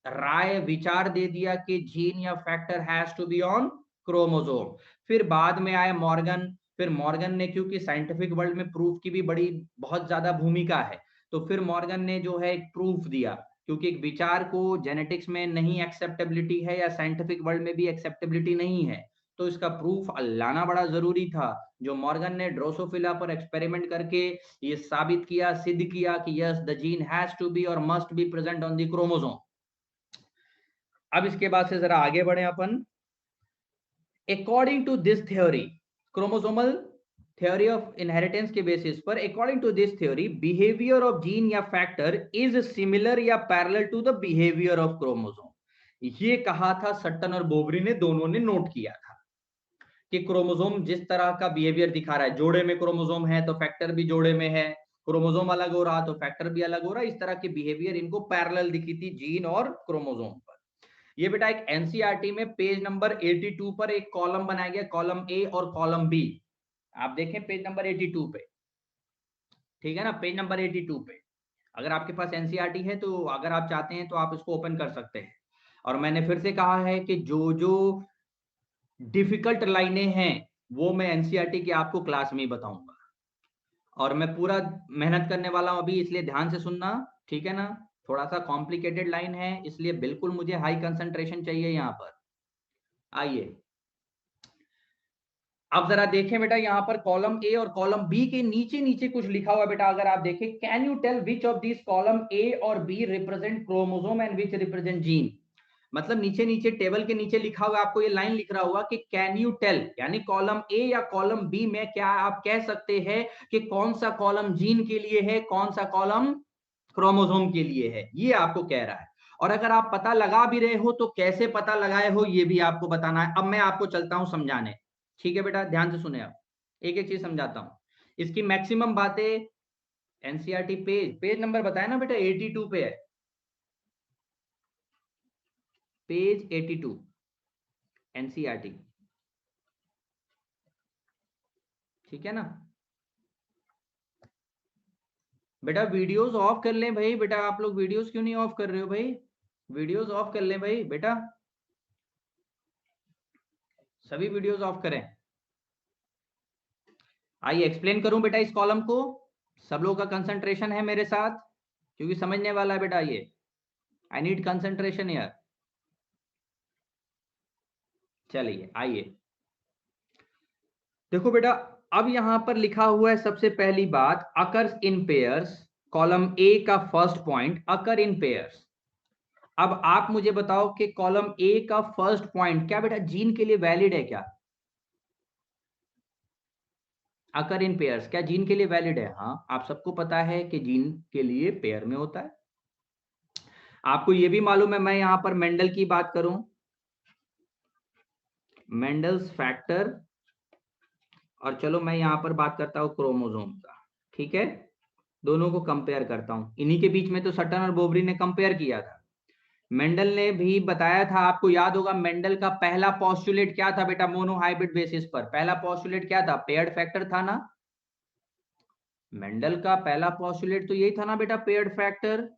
राय विचार दे दिया कि जीन या factor has to be on chromosome. फिर बाद में आए मॉर्गन, फिर मॉर्गन ने, क्योंकि साइंटिफिक वर्ल्ड में प्रूफ की भी बड़ी बहुत ज्यादा भूमिका है, तो फिर मॉर्गन ने जो है एक प्रूफ दिया, क्योंकि एक विचार को जेनेटिक्स में नहीं एक्सेप्टेबिलिटी है या साइंटिफिक वर्ल्ड में भी एक्सेप्टेबिलिटी नहीं है, तो इसका प्रूफ लाना बड़ा जरूरी था, जो मॉर्गन ने ड्रोसोफिला पर एक्सपेरिमेंट करके ये साबित किया, सिद्ध किया कि yes the gene has to be और must be present on the chromosome. अब इसके बाद से जरा आगे बढ़े अपन। According to this theory, chromosomal theory of inheritance के बेसिस पर, according to this theory behaviour of gene या फैक्टर इज सिमिलर या parallel to the behaviour of chromosome. ये कहा था सट्टन और बोबरी ने, दोनों ने नोट किया था कि क्रोमोसोम जिस तरह का बिहेवियर दिखा रहा है, जोड़े में क्रोमोसोम है तो फैक्टर भी जोड़े में है, क्रोमोसोम अलग हो रहा तो फैक्टर भी अलग हो रहा, इस तरह के बिहेवियर इनको पैरेलल दिखी थी जीन और क्रोमोसोम पर। ये बेटा एक एनसीईआरटी में पेज नंबर 82 पर एक कॉलम बनाया गया, कॉलम ए और कॉलम बी। आप देखें पेज नंबर 82 पे, ठीक है ना, पेज नंबर 82 पे। अगर आपके पास एनसीईआरटी है तो अगर आप चाहते हैं तो आप इसको ओपन कर सकते हैं। और मैंने फिर से कहा है कि जो जो डिफिकल्ट लाइनें हैं वो मैं एनसीईआरटी की आपको क्लास में ही बताऊंगा, और मैं पूरा मेहनत करने वाला हूं अभी, इसलिए ध्यान से सुनना, ठीक है ना। थोड़ा सा कॉम्प्लिकेटेड लाइन है, इसलिए बिल्कुल मुझे हाई कंसंट्रेशन चाहिए यहाँ पर। आइए अब जरा देखें बेटा, यहाँ पर कॉलम ए और कॉलम बी के नीचे नीचे कुछ लिखा हुआ है बेटा। अगर आप देखें, can you tell which of this column A और B represent chromosome and which represent gene. मतलब नीचे नीचे टेबल के नीचे लिखा हुआ, आपको ये लाइन लिख रहा होगा कि कैन यू टेल, यानी कॉलम ए या कॉलम बी में क्या आप कह सकते हैं कि कौन सा कॉलम जीन के लिए है, कौन सा कॉलम क्रोमोसोम के लिए है, ये आपको कह रहा है। और अगर आप पता लगा भी रहे हो तो कैसे पता लगाए हो ये भी आपको बताना है। अब मैं आपको चलता हूं समझाने, ठीक है बेटा, ध्यान से सुने। आप एक एक चीज समझाता हूं, इसकी मैक्सिमम बातें एनसीईआरटी पेज नंबर बताया ना बेटा, 82 पे है, पेज 82 एनसीईआरटी, ठीक है ना। बेटा वीडियोस ऑफ कर लें भाई, बेटा आप लोग वीडियोस क्यों नहीं ऑफ कर रहे हो भाई, वीडियोस ऑफ कर लें भाई बेटा, सभी वीडियोस ऑफ करें। आइए एक्सप्लेन करूं बेटा इस कॉलम को, सब लोगों का कंसंट्रेशन है मेरे साथ, क्योंकि समझने वाला है बेटा ये, आई नीड कंसंट्रेशन यार। चलिए आइए देखो बेटा, अब यहां पर लिखा हुआ है सबसे पहली बात, occurs in pairs, column A का first point, occur in pairs. अब आप मुझे बताओ कि कॉलम ए का फर्स्ट पॉइंट क्या बेटा जीन के लिए वैलिड है क्या? अकर इन पेयर्स क्या जीन के लिए वैलिड है? हाँ, आप सबको पता है कि जीन के लिए पेयर में होता है। आपको यह भी मालूम है, मैं यहां पर मेंडल की बात करूं, मेंडल्स फैक्टर, और चलो मैं यहां पर बात करता हूं क्रोमोसोम का, ठीक है, दोनों को कंपेयर करता हूं। इन्हीं के बीच में तो सटन और बोबरी ने कंपेयर किया था। मेंडल ने भी बताया था, आपको याद होगा मेंडल का पहला पोस्टुलेट क्या था बेटा, मोनोहाइब्रिड बेसिस पर पहला पोस्टुलेट क्या था, पेयर्ड फैक्टर था ना। मेंडल का पहला पोस्टुलेट तो यही था ना बेटा, पेयर्ड फैक्टर।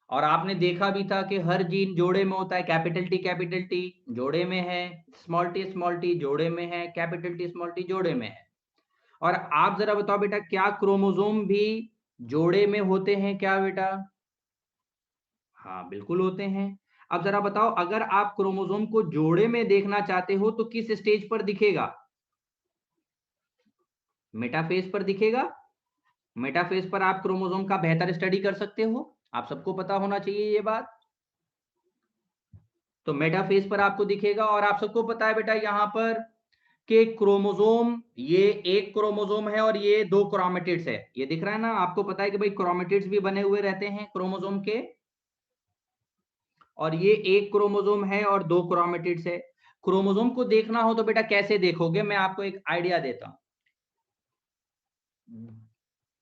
और आपने देखा भी था कि हर जीन जोड़े में होता है, कैपिटल टी जोड़े में है, स्मॉल टी जोड़े में है, कैपिटल टी स्मॉल टी जोड़े में है। और आप जरा बताओ बेटा, क्या क्रोमोसोम भी जोड़े में होते हैं क्या बेटा? हाँ बिल्कुल होते हैं। अब जरा बताओ, अगर आप क्रोमोसोम को जोड़े में देखना चाहते हो तो किस स्टेज पर दिखेगा? मेटाफेज पर दिखेगा। मेटाफेज पर आप क्रोमोसोम का बेहतर स्टडी कर सकते हो, आप सबको पता होना चाहिए ये बात। तो मेटाफेज पर आपको दिखेगा, और आप सबको पता है बेटा यहां पर कि क्रोमोसोम, ये एक क्रोमोसोम है और ये दो क्रोमेटिड्स है, ये दिख रहा है ना आपको, पता है कि भाई क्रोमेटिड्स भी बने हुए रहते हैं क्रोमोसोम के, और ये एक क्रोमोसोम है और दो क्रोमेटिड्स है। क्रोमोसोम को देखना हो तो बेटा कैसे देखोगे, मैं आपको एक आइडिया देता हूं,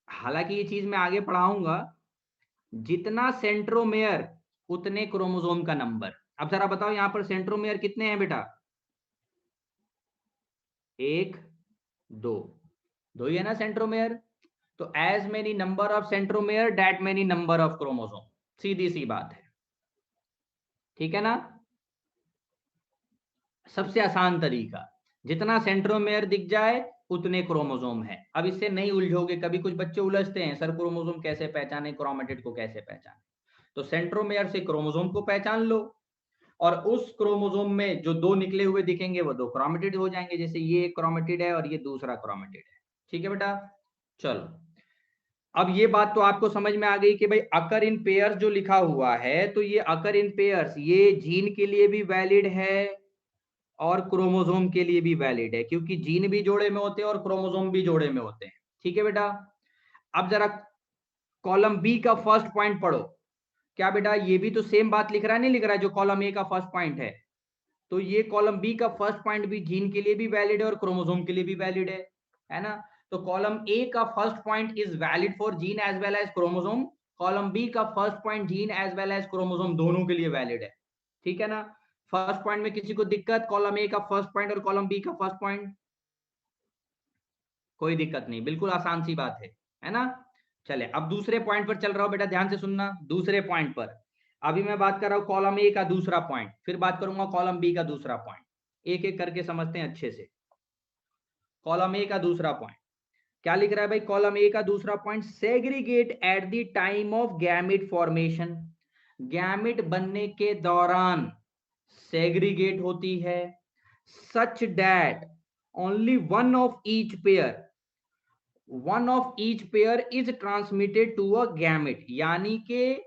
हालांकि ये चीज मैं आगे पढ़ाऊंगा। जितना सेंट्रोमेयर उतने क्रोमोसोम का नंबर। अब जरा बताओ यहां पर सेंट्रोमेयर कितने हैं बेटा? एक, दो, दो ही है ना सेंट्रोमेयर। तो as many number of centromere that many number of chromosome, सीधी सी बात है, ठीक है ना। सबसे आसान तरीका, जितना सेंट्रोमेयर दिख जाए उतने क्रोमोसोम है। अब इससे नहीं उलझोगे, कभी कुछ बच्चे उलझते हैं, सर क्रोमोसोम कैसे पहचाने, क्रोमेटिड को कैसे पहचाने। तो सेंट्रोमेयर से क्रोमोसोम को पहचान लो, और उस क्रोमोसोम में जो दो निकले हुए दिखेंगे वो दो क्रोमेटिड हो जाएंगे, जैसे ये एक क्रोमेटिड है और ये दूसरा क्रोमेटिड है, ठीक है बेटा। चलो अब ये बात तो आपको समझ में आ गई कि भाई अकर इन पेयर्स जो लिखा हुआ है, तो ये अकर इन पेयर्स ये जीन के लिए भी वैलिड है और क्रोमोसोम के लिए भी वैलिड है, क्योंकि जीन भी जोड़े में होते हैं और क्रोमोसोम भी जोड़े में होते हैं। ठीक है बेटा, अब जरा कॉलम बी का फर्स्ट पॉइंट पढ़ो। क्या बेटा ये भी तो सेम बात लिख रहा है, नहीं लिख रहा है, जो कॉलम ए का फर्स्ट पॉइंट है? तो ये कॉलम बी का फर्स्ट पॉइंट भी जीन के लिए भी वैलिड है और क्रोमोसोम के लिए भी वैलिड है ना? तो कॉलम ए का first point is valid for gene as well as chromosome, column B का first point gene as well as chromosome दोनों के लिए वैलिड है। ठीक है ना? फर्स्ट पॉइंट में किसी को दिक्कत? कॉलम ए का फर्स्ट पॉइंट और कॉलम बी का फर्स्ट पॉइंट, कोई दिक्कत नहीं, बिल्कुल आसान सी बात है ना? चले अब दूसरे पॉइंट पर चल रहा हूं बेटा, ध्यान से सुनना। दूसरे पॉइंट पर अभी मैं बात कर रहा हूं कॉलम ए का दूसरा पॉइंट, फिर बात करूंगा कॉलम बी का दूसरा पॉइंट। एक एक करके समझते हैं अच्छे से। कॉलम ए का दूसरा पॉइंट क्या लिख रहा है भाई? कॉलम ए का दूसरा point, segregate at the time of gamete formation, gamete बनने के दौरान सेग्रीगेट होती है, such that only one of each pair is transmitted to a gamete, यानी कि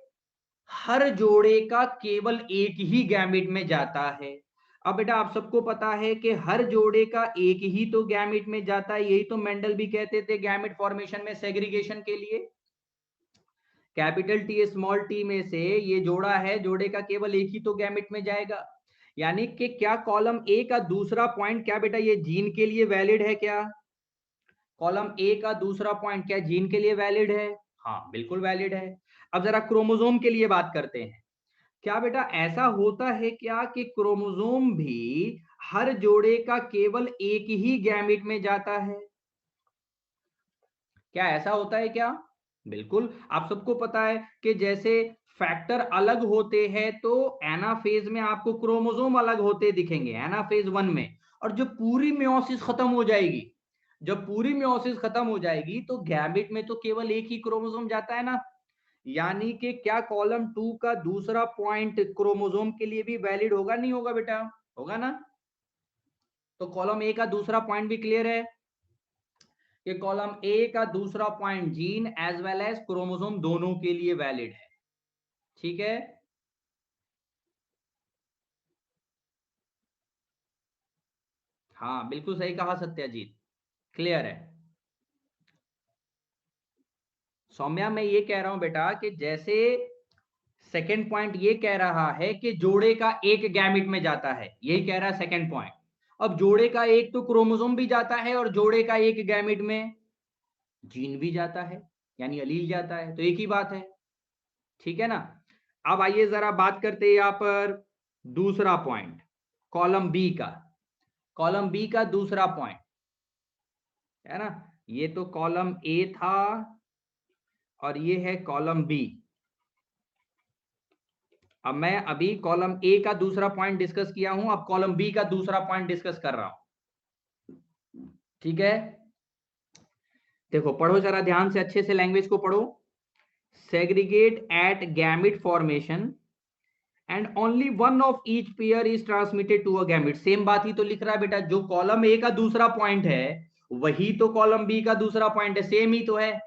हर जोड़े का केवल एक ही गैमिट में जाता है। अब बेटा आप सबको पता है कि हर जोड़े का एक ही तो गैमिट में जाता है, यही तो मेंडल भी कहते थे गैमिट फॉर्मेशन में सेग्रीगेशन के लिए। कैपिटल टी स्मॉल टी में से ये जोड़ा है, जोड़े का केवल एक ही तो गैमिट में जाएगा। यानी कि क्या कॉलम ए का दूसरा पॉइंट क्या बेटा ये जीन के लिए वैलिड है क्या? कॉलम ए का दूसरा पॉइंट क्या जीन के लिए वैलिड है? हाँ बिल्कुल वैलिड है। अब जरा क्रोमोसोम के लिए बात करते हैं। क्या बेटा ऐसा होता है क्या कि क्रोमोसोम भी हर जोड़े का केवल एक ही गैमिट में जाता है? क्या ऐसा होता है क्या? बिल्कुल, आप सबको पता है कि जैसे फैक्टर अलग होते हैं तो एनाफेज में आपको क्रोमोसोम अलग होते दिखेंगे एनाफेज 1 में, और जब पूरी मेयोसिस खत्म हो जाएगी, जब पूरी मेयोसिस खत्म हो जाएगी तो गैमिट में तो केवल एक ही क्रोमोसोम जाता है ना। यानी कि क्या कॉलम 2 का दूसरा पॉइंट क्रोमोसोम के लिए भी वैलिड होगा, नहीं होगा बेटा? होगा ना? तो कॉलम ए का दूसरा पॉइंट भी क्लियर है कि कॉलम ए का दूसरा point gene as well as chromosome दोनों के लिए वैलिड है। ठीक है? हाँ बिल्कुल सही कहा सत्याजीत, क्लियर है। सौम्या मैं ये कह रहा हूं बेटा कि जैसे सेकेंड पॉइंट ये कह रहा है कि जोड़े का एक गैमिट में जाता है, यही कह रहा है सेकेंड पॉइंट। अब जोड़े का एक तो क्रोमोसोम भी जाता है और जोड़े का एक गैमिट में जीन भी जाता है, यानी अलील जाता है, तो एक ही बात है। ठीक है ना? अब आइए जरा बात करते हैं यहां पर दूसरा पॉइंट, कॉलम बी का। कॉलम बी का दूसरा पॉइंट है ना, ये तो कॉलम ए था और ये है कॉलम बी। अब मैं अभी कॉलम ए का दूसरा पॉइंट डिस्कस किया हूं, अब कॉलम बी का दूसरा पॉइंट डिस्कस कर रहा हूं। ठीक है? देखो पढ़ो जरा ध्यान से, अच्छे से लैंग्वेज को पढ़ो। Segregate at gamete formation and only one of each pair is transmitted to a gamete. Same बात ही तो लिख रहा है बेटा, जो कॉलम ए का दूसरा पॉइंट है वही तो कॉलम बी का दूसरा पॉइंट है, सेम ही तो है।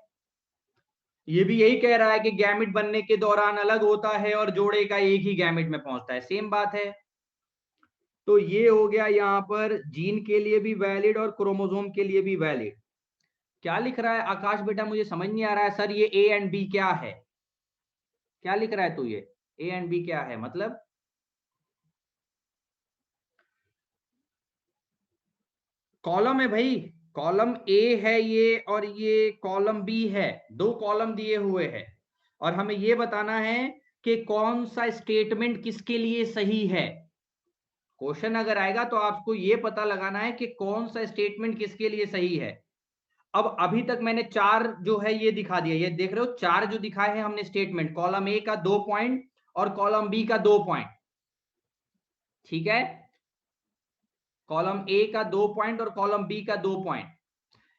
ये भी यही कह रहा है कि गैमिट बनने के दौरान अलग होता है और जोड़े का एक ही गैमिट में पहुंचता है, सेम बात है। तो ये हो गया यहां पर जीन के लिए भी वैलिड और क्रोमोसोम के लिए भी वैलिड। क्या लिख रहा है आकाश बेटा, मुझे समझ नहीं आ रहा है सर, ये ए एंड बी क्या है? क्या लिख रहा है तू? ये ए एंड बी क्या है मतलब? कॉलम है भाई, कॉलम ए है ये और ये कॉलम बी है, दो कॉलम दिए हुए हैं और हमें ये बताना है कि कौन सा स्टेटमेंट किसके लिए सही है। क्वेश्चन अगर आएगा तो आपको ये पता लगाना है कि कौन सा स्टेटमेंट किसके लिए सही है। अब अभी तक मैंने चार जो है ये दिखा दिया, ये देख रहे हो चार जो दिखाए हैं हमने स्टेटमेंट, कॉलम ए का 2 पॉइंट और कॉलम बी का 2 पॉइंट। ठीक है? कॉलम ए का 2 पॉइंट और कॉलम बी का 2 पॉइंट,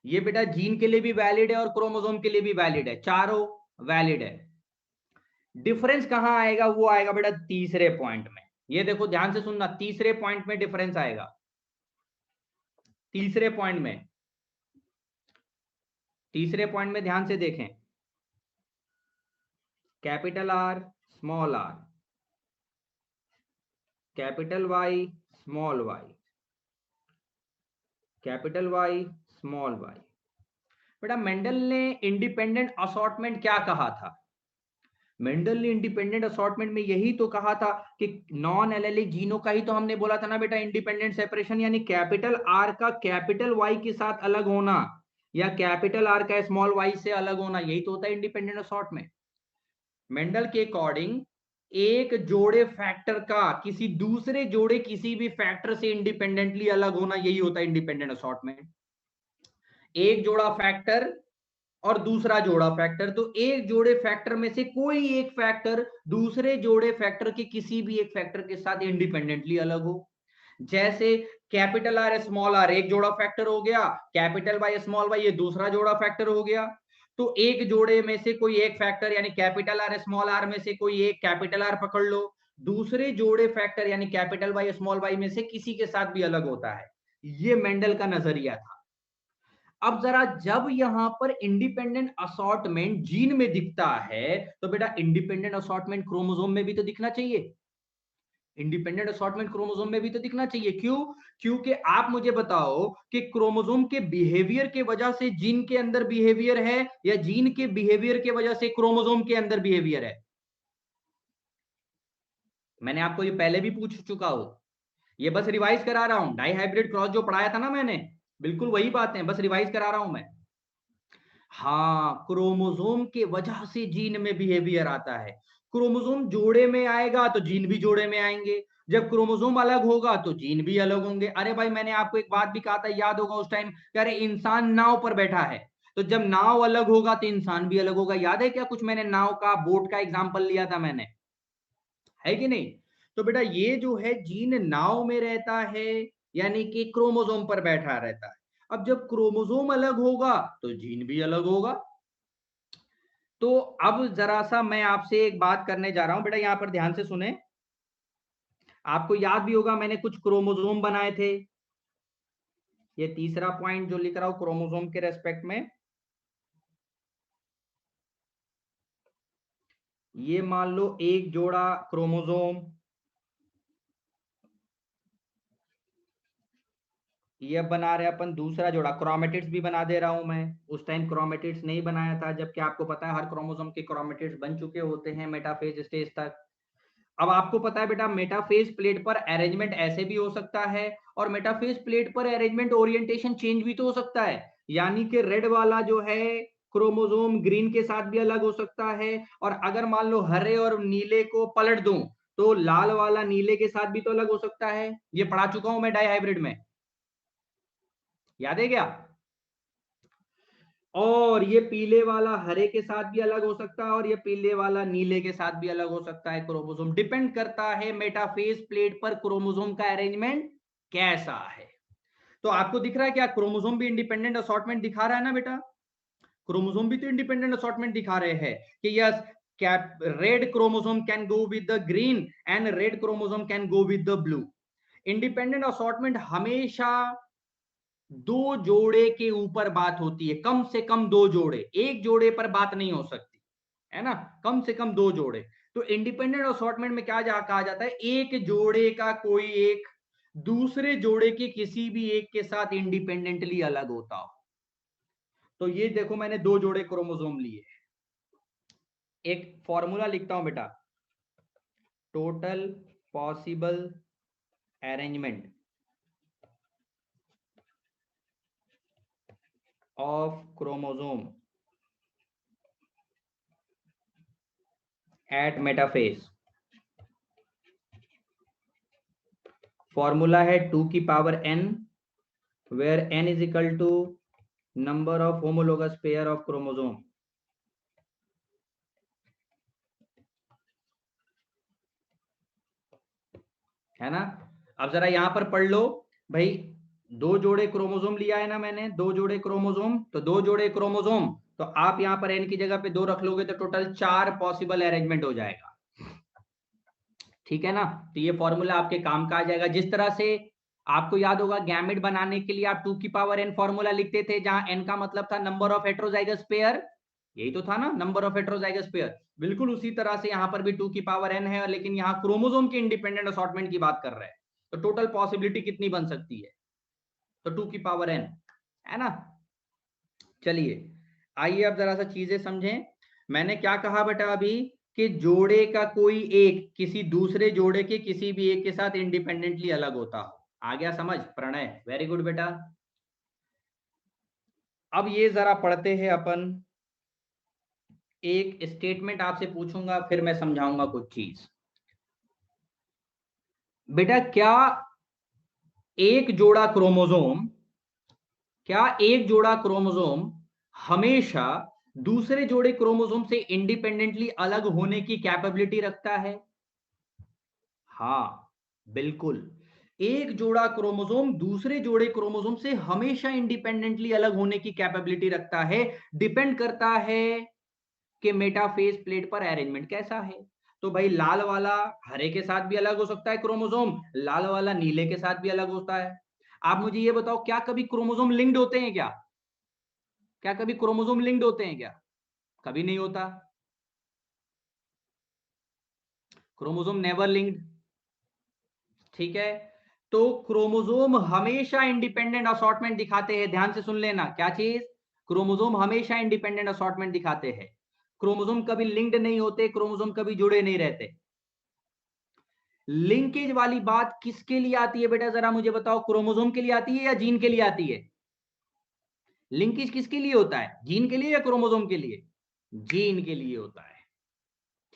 ये बेटा जीन के लिए भी वैलिड है और क्रोमोसोम के लिए भी वैलिड है, चारों वैलिड है। डिफरेंस कहां आएगा? वो आएगा बेटा तीसरे पॉइंट में। ये देखो ध्यान से सुनना, तीसरे पॉइंट में डिफरेंस आएगा। तीसरे पॉइंट में, तीसरे पॉइंट में ध्यान से देखें, capital R small R, capital Y small Y, capital Y small Y. बेटा मेंडल ने इंडिपेंडेंट असॉर्टमेंट क्या कहा था? मेंडल ने इंडिपेंडेंट असॉर्टमेंट में यही तो कहा था कि नॉन एलेलिक जीनों का ही तो हमने बोला था ना बेटा इंडिपेंडेंट सेपरेशन, यानी कैपिटल आर का कैपिटल वाई के साथ अलग होना या कैपिटल आर का स्मॉल वाई से अलग होना, यही तो होता है इंडिपेंडेंट असॉर्टमेंट। मेंडल के अकॉर्डिंग एक जोड़े फैक्टर का किसी दूसरे जोड़े किसी भी फैक्टर से इंडिपेंडेंटली अलग होना, यही होता है इंडिपेंडेंट असॉर्टमेंट। एक जोड़ा फैक्टर और दूसरा जोड़ा फैक्टर, तो एक जोड़े फैक्टर में से कोई एक फैक्टर दूसरे जोड़े फैक्टर के किसी भी एक फैक्टर के साथ इंडिपेंडेंटली अलग हो। जैसे कैपिटल आर स्मॉल आर एक जोड़ा फैक्टर हो गया, कैपिटल वाई स्मॉल वाई ये दूसरा जोड़ा फैक्टर हो गया। तो एक जोड़े में से कोई एक फैक्टर यानी कैपिटल आर स्मॉल आर में से कोई एक कैपिटल आर पकड़ लो, दूसरे जोड़े फैक्टर यानी कैपिटल वाई स्मॉल वाई में से किसी के साथ भी अलग होता है। ये मेंडल का नजरिया था। अब जरा जब यहां पर इंडिपेंडेंट असॉर्टमेंट जीन में दिखता है तो बेटा इंडिपेंडेंट असॉर्टमेंट क्रोमोसोम में भी तो दिखना चाहिए, इंडिपेंडेंट असॉर्टमेंट क्रोमोसोम में भी तो दिखना चाहिए। क्यों? क्योंकि आप मुझे बताओ कि क्रोमोसोम के बिहेवियर के वजह से जीन के अंदर बिहेवियर है या जीन के बिहेवियर के वजह से क्रोमोसोम के अंदर बिहेवियर है? मैंने आपको ये पहले भी पूछ चुका हूं, ये बस रिवाइज करा रहा हूं। डाई हाइब्रिड क्रॉस जो पढ़ाया था ना मैंने, बिल्कुल वही बातें बस रिवाइज करा रहा हूं मैं। हाँ, क्रोमोसोम के वजह से जीन में बिहेवियर आता है। क्रोमोसोम जोड़े में आएगा तो जीन भी जोड़े में आएंगे, जब क्रोमोसोम अलग होगा तो जीन भी अलग होंगे। अरे भाई मैंने आपको एक बात भी कहा था, याद होगा उस टाइम, अरे इंसान नाव पर बैठा है, तो जब नाव अलग होगा तो इंसान भी अलग होगा। याद है क्या कुछ? मैंने नाव का बोट का एग्जाम्पल लिया था मैंने, है कि नहीं? तो बेटा ये जो है जीन नाव में रहता है यानी कि क्रोमोसोम पर बैठा रहता है। अब जब क्रोमोसोम अलग होगा तो जीन भी अलग होगा। तो अब जरा सा मैं आपसे एक बात करने जा रहा हूं बेटा, यहां पर ध्यान से सुने। आपको याद भी होगा मैंने कुछ क्रोमोसोम बनाए थे, ये तीसरा पॉइंट जो लिख रहा हूं क्रोमोसोम के रेस्पेक्ट में, ये मान लो एक जोड़ा क्रोमोसोम, ये बना रहे अपन दूसरा जोड़ा, क्रोमेटिड्स भी बना दे रहा हूं मैं। उस टाइम क्रोमेटिड्स नहीं बनाया था, जबकि आपको पता है हर क्रोमोसोम के क्रोमेटिड्स बन चुके होते हैं मेटाफेज स्टेज तक। अब आपको पता है बेटा मेटाफेज प्लेट पर अरेंजमेंट ऐसे भी हो सकता है और मेटाफेज प्लेट पर अरेंजमेंट ओरिएंटेशन चेंज भी तो हो सकता है, यानी कि रेड वाला जो है क्रोमोसोम ग्रीन के साथ भी अलग हो सकता है, और अगर मान लो हरे और नीले को पलट दूं तो लाल वाला नीले के साथ भी तो अलग हो सकता है। ये पढ़ा चुका हूं मैं डाई हाइब्रिड में, याद है क्या? और ये पीले वाला हरे के साथ भी अलग हो सकता है और ये पीले वाला नीले के साथ भी अलग हो सकता है। क्रोमोसोम डिपेंड करता है मेटाफेज प्लेट पर क्रोमोसोम का अरेंजमेंट कैसा है। तो आपको दिख रहा है क्या क्रोमोसोम भी इंडिपेंडेंट असॉर्टमेंट दिखा रहा है ना बेटा? क्रोमोसोम भी तो इंडिपेंडेंट असॉर्टमेंट दिखा रहे हैं कि yes cap red chromosome can go with the green and red chromosome can go with the blue. Independent assortment हमेशा दो जोड़े के ऊपर बात होती है, कम से कम दो जोड़े, एक जोड़े पर बात नहीं हो सकती, है ना? कम से कम दो जोड़े। तो इंडिपेंडेंट असॉर्टमेंट में क्या कहा जाता है, एक जोड़े का कोई एक दूसरे जोड़े के किसी भी एक के साथ इंडिपेंडेंटली अलग होता हो। तो ये देखो मैंने दो जोड़े क्रोमोसोम लिए, एक फॉर्मूला लिखता हूं बेटा, total possible arrangement of chromosome at metaphase. Formula है 2 की power n, where n is equal to number of homologous pair of chromosome. है ना? अब जरा यहां पर पढ़ लो भाई, दो जोड़े क्रोमोसोम लिया है ना मैंने, दो जोड़े क्रोमोसोम, तो दो जोड़े क्रोमोसोम, तो आप यहां पर n की जगह पे 2 रख लोगे तो टोटल 4 पॉसिबल अरेंजमेंट हो जाएगा। ठीक है ना? तो ये फॉर्मूला आपके काम का आ जाएगा। जिस तरह से आपको याद होगा गैमेट बनाने के लिए आप 2 की पावर n फॉर्मूला लिखते थे, जहां n का मतलब था नंबर ऑफ हेटेरोजाइगस पेयर, यही तो था ना, नंबर ऑफ हेटेरोजाइगस पेयर। बिल्कुल उसी तरह से यहां पर भी 2 की पावर n है, लेकिन यहां क्रोमोसोम के इंडिपेंडेंट असॉर्टमेंट की बात कर रहे हैं, तो टोटल पॉसिबिलिटी कितनी बन सकती है? तो 2 की पावर n है ना। चलिए आइए अब जरा सा चीजें समझें। मैंने क्या कहा बेटा अभी कि जोड़े का कोई एक किसी दूसरे जोड़े के किसी भी एक के साथ इंडिपेंडेंटली अलग होता हो। आ गया समझ प्रणय? वेरी गुड बेटा। अब ये जरा पढ़ते हैं अपन, एक स्टेटमेंट आपसे पूछूंगा फिर मैं समझाऊंगा कुछ चीज। बेटा एक जोड़ा क्रोमोसोम क्या एक जोड़ा क्रोमोसोम हमेशा दूसरे जोड़े क्रोमोसोम से इंडिपेंडेंटली अलग होने की कैपेबिलिटी रखता है? हाँ बिल्कुल। एक जोड़ा क्रोमोसोम दूसरे जोड़े क्रोमोसोम से हमेशा इंडिपेंडेंटली अलग होने की कैपेबिलिटी रखता है। डिपेंड करता है कि मेटाफेज प्लेट पर अरेंजमेंट कैसा है। तो भाई लाल वाला हरे के साथ भी अलग हो सकता है क्रोमोसोम, लाल वाला नीले के साथ भी अलग होता है। आप मुझे ये बताओ, क्या कभी क्रोमोसोम लिंक्ड होते हैं क्या? क्या कभी क्रोमोसोम लिंक्ड होते हैं क्या? कभी नहीं होता। Chromosome never linked. ठीक है। तो क्रोमोसोम हमेशा इंडिपेंडेंट असॉर्टमेंट दिखाते हैं। ध्यान से सुन लेना, क्या चीज? क्रोमोसोम हमेशा इंडिपेंडेंट असॉर्टमेंट दिखाते हैं। क्रोमोसोम कभी लिंक्ड नहीं होते, क्रोमोसोम कभी जुड़े नहीं रहते। लिंकेज वाली बात किसके लिए आती है बेटा, जरा मुझे बताओ? क्रोमोसोम के लिए आती है या जीन के लिए आती है? लिंकेज किसके लिए होता है, जीन के लिए या क्रोमोसोम के लिए? जीन के लिए होता है।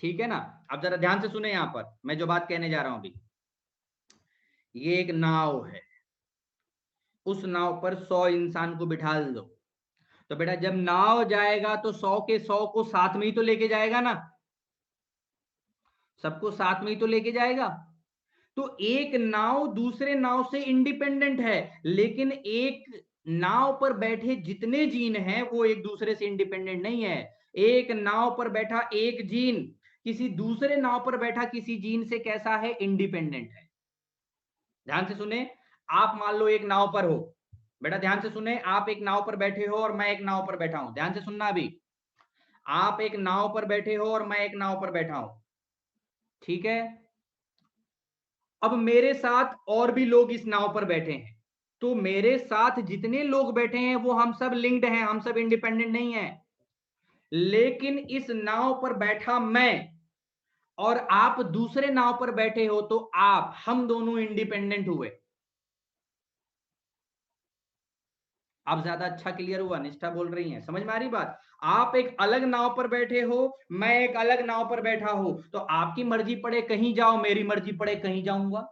ठीक है ना। अब जरा ध्यान से सुने, यहां पर मैं जो बात कहने जा रहा हूं अभी, ये एक नाव है, उस नाव पर 100 इंसान को बिठा दो, तो बेटा जब नाव जाएगा तो 100 के 100 को साथ में ही तो लेके जाएगा ना, सबको साथ में ही तो लेके जाएगा। तो एक नाव दूसरे नाव से इंडिपेंडेंट है, लेकिन एक नाव पर बैठे जितने जीन हैं वो एक दूसरे से इंडिपेंडेंट नहीं है। एक नाव पर बैठा एक जीन किसी दूसरे नाव पर बैठा किसी जीन से कैसा है, इंडिपेंडेंट है। ध्यान से सुने, आप मान लो एक नाव पर हो, बेटा ध्यान से सुने, आप एक नाव पर बैठे हो और मैं एक नाव पर बैठा हूं। ध्यान से सुनना अभी, आप एक नाव पर बैठे हो और मैं एक नाव पर बैठा हूं। ठीक है। अब मेरे साथ और भी लोग इस नाव पर बैठे हैं, तो मेरे साथ जितने लोग बैठे हैं वो हम सब लिंक्ड हैं, हम सब इंडिपेंडेंट नहीं है। लेकिन इस नाव पर बैठा मैं और आप दूसरे नाव पर बैठे हो, तो हम दोनों इंडिपेंडेंट हुए। अब ज्यादा अच्छा क्लियर हुआ? निष्ठा बोल रही है, समझ में आ रही बात? आप एक अलग नाव पर बैठे हो, मैं एक अलग नाव पर बैठा हूं, तो आपकी मर्जी पड़े कहीं जाओ, मेरी मर्जी पड़े कहीं जाऊंगा।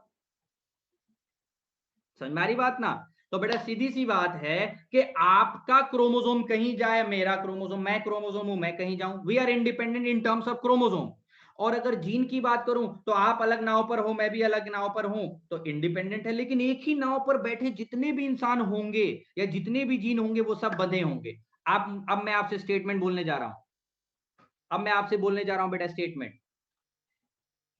समझ में आ रही बात ना? तो बेटा सीधी सी बात है कि आपका क्रोमोसोम कहीं जाए, मेरा क्रोमोसोम, मैं क्रोमोसोम हूं, मैं कहीं जाऊं, we are independent in terms of chromosome. और अगर जीन की बात करूं तो आप अलग नाव पर हो, मैं भी अलग नाव पर हूं, तो इंडिपेंडेंट है। लेकिन एक ही नाव पर बैठे जितने भी इंसान होंगे या जितने भी जीन होंगे वो सब बंधे होंगे। आप अब मैं आपसे स्टेटमेंट बोलने जा रहा हूं, अब मैं आपसे बोलने जा रहा हूं बेटा स्टेटमेंट।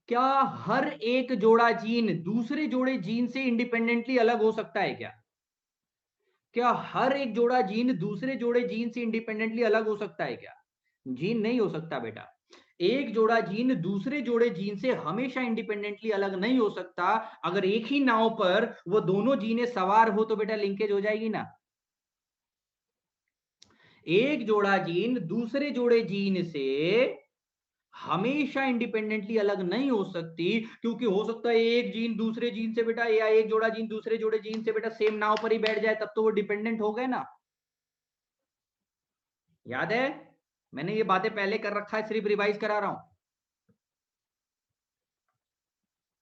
क्या हर एक जोड़ा जीन दूसरे जोड़े जीन से इंडिपेंडेंटली अलग हो सकता है क्या? क्या हर एक जोड़ा जीन दूसरे जोड़े जीन से इंडिपेंडेंटली अलग हो सकता है क्या? जीन नहीं हो सकता बेटा। एक जोड़ा जीन दूसरे जोड़े जीन से हमेशा इंडिपेंडेंटली अलग नहीं हो सकता। अगर एक ही नाव पर वो दोनों जीने सवार हो तो बेटा लिंकेज हो जाएगी ना। एक जोड़ा जीन दूसरे जोड़े जीन से हमेशा इंडिपेंडेंटली अलग नहीं हो सकती, क्योंकि हो सकता है एक जीन दूसरे जीन से बेटा, या एक जोड़ा जीन दूसरे जोड़े जीन से बेटा सेम नाव पर ही बैठ जाए, तब तो वो डिपेंडेंट हो गए ना। याद है? मैंने ये बातें पहले कर रखा है, सिर्फ रिवाइज करा रहा हूं।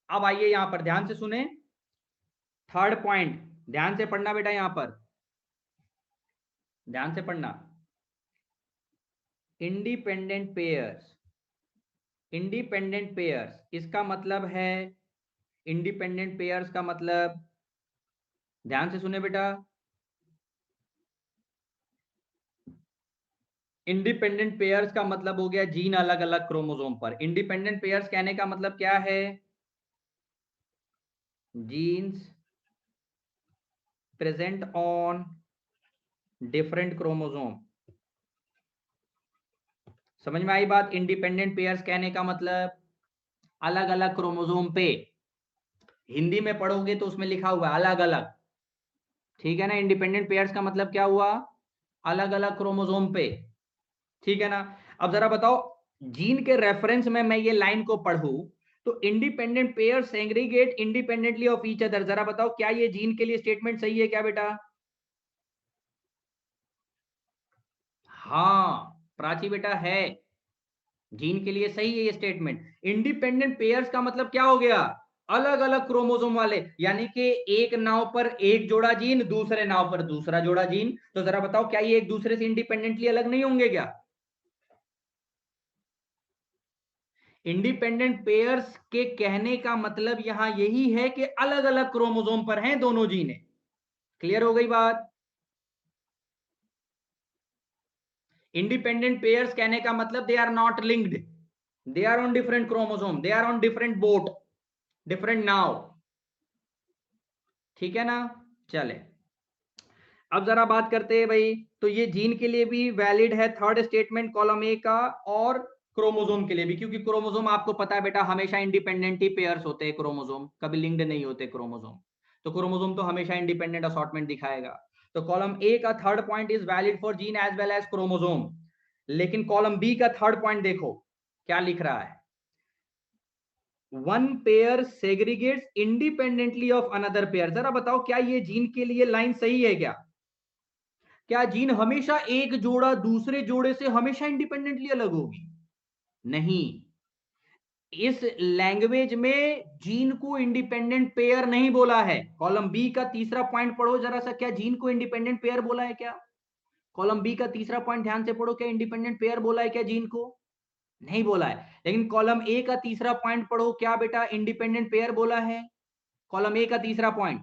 अब आइए यहां पर ध्यान से सुने, थर्ड पॉइंट ध्यान से पढ़ना बेटा, यहां पर ध्यान से पढ़ना। इंडिपेंडेंट पेयर्स, इंडिपेंडेंट पेयर्स इसका मतलब है, इंडिपेंडेंट पेयर्स का मतलब, ध्यान से सुने बेटा, इंडिपेंडेंट पेयर्स का मतलब हो गया जीन अलग अलग क्रोमोसोम पर। इंडिपेंडेंट पेयर्स कहने का मतलब क्या है? Genes present on different chromosome, समझ में आई बात? इंडिपेंडेंट पेयर्स कहने का मतलब अलग अलग क्रोमोसोम पे, हिंदी में पढ़ोगे तो उसमें लिखा हुआ है अलग अलग, ठीक है ना? इंडिपेंडेंट पेयर्स का मतलब क्या हुआ? अलग अलग क्रोमोसोम पे, ठीक है ना? अब जरा बताओ, जीन के रेफरेंस में मैं ये लाइन को पढ़ूं तो independent pair segregate independently of each other, जरा बताओ क्या ये जीन के लिए स्टेटमेंट सही है क्या बेटा? हाँ प्राची बेटा है, जीन के लिए सही है ये स्टेटमेंट। इंडिपेंडेंट पेयर्स का मतलब क्या हो गया? अलग अलग क्रोमोसोम वाले, यानी कि एक नाव पर एक जोड़ा जीन, दूसरे नाव पर दूसरा जोड़ा जीन। तो जरा बताओ क्या ये एक दूसरे से इंडिपेंडेंटली अलग नहीं होंगे क्या? इंडिपेंडेंट पेयर्स के कहने का मतलब यहां यही है कि अलग अलग क्रोमोसोम पर हैं दोनों जीने। क्लियर हो गई बात? इंडिपेंडेंट पेयर्स कहने का मतलब they are not linked, they are on different chromosome, they are on different boat, different नाव, ठीक है ना? चले अब जरा बात करते हैं भाई, तो ये जीन के लिए भी वैलिड है थर्ड स्टेटमेंट कॉलम ए का, और क्रोमोसोम के लिए भी, क्योंकि क्रोमोसोम आपको पता है बेटा हमेशा इंडिपेंडेंट ही पेयर्स होते हैं, क्रोमोसोम कभी लिंक्ड नहीं होते क्रोमोसोम, तो क्रोमोसोम तो हमेशा इंडिपेंडेंट असॉर्टमेंट दिखाएगा। तो कॉलम ए का third point is valid for gene as well as chromosome. लेकिन कॉलम बी का थर्ड पॉइंट देखो क्या लिख रहा है, one pair segregates independently of another pair. जरा बताओ क्या ये जीन के लिए लाइन सही है क्या? क्या जीन हमेशा एक जोड़ा दूसरे जोड़े से हमेशा इंडिपेंडेंटली अलग होगी? नहीं, इस लैंग्वेज में जीन को इंडिपेंडेंट पेयर नहीं बोला है। कॉलम बी का तीसरा पॉइंट पढ़ो जरा सा, क्या जीन को इंडिपेंडेंट पेयर बोला है क्या? कॉलम बी का तीसरा पॉइंट ध्यान से पढ़ो, क्या इंडिपेंडेंट पेयर बोला है क्या जीन को? नहीं बोला है। लेकिन कॉलम ए का तीसरा पॉइंट पढ़ो, क्या बेटा इंडिपेंडेंट पेयर बोला है? कॉलम ए का तीसरा पॉइंट,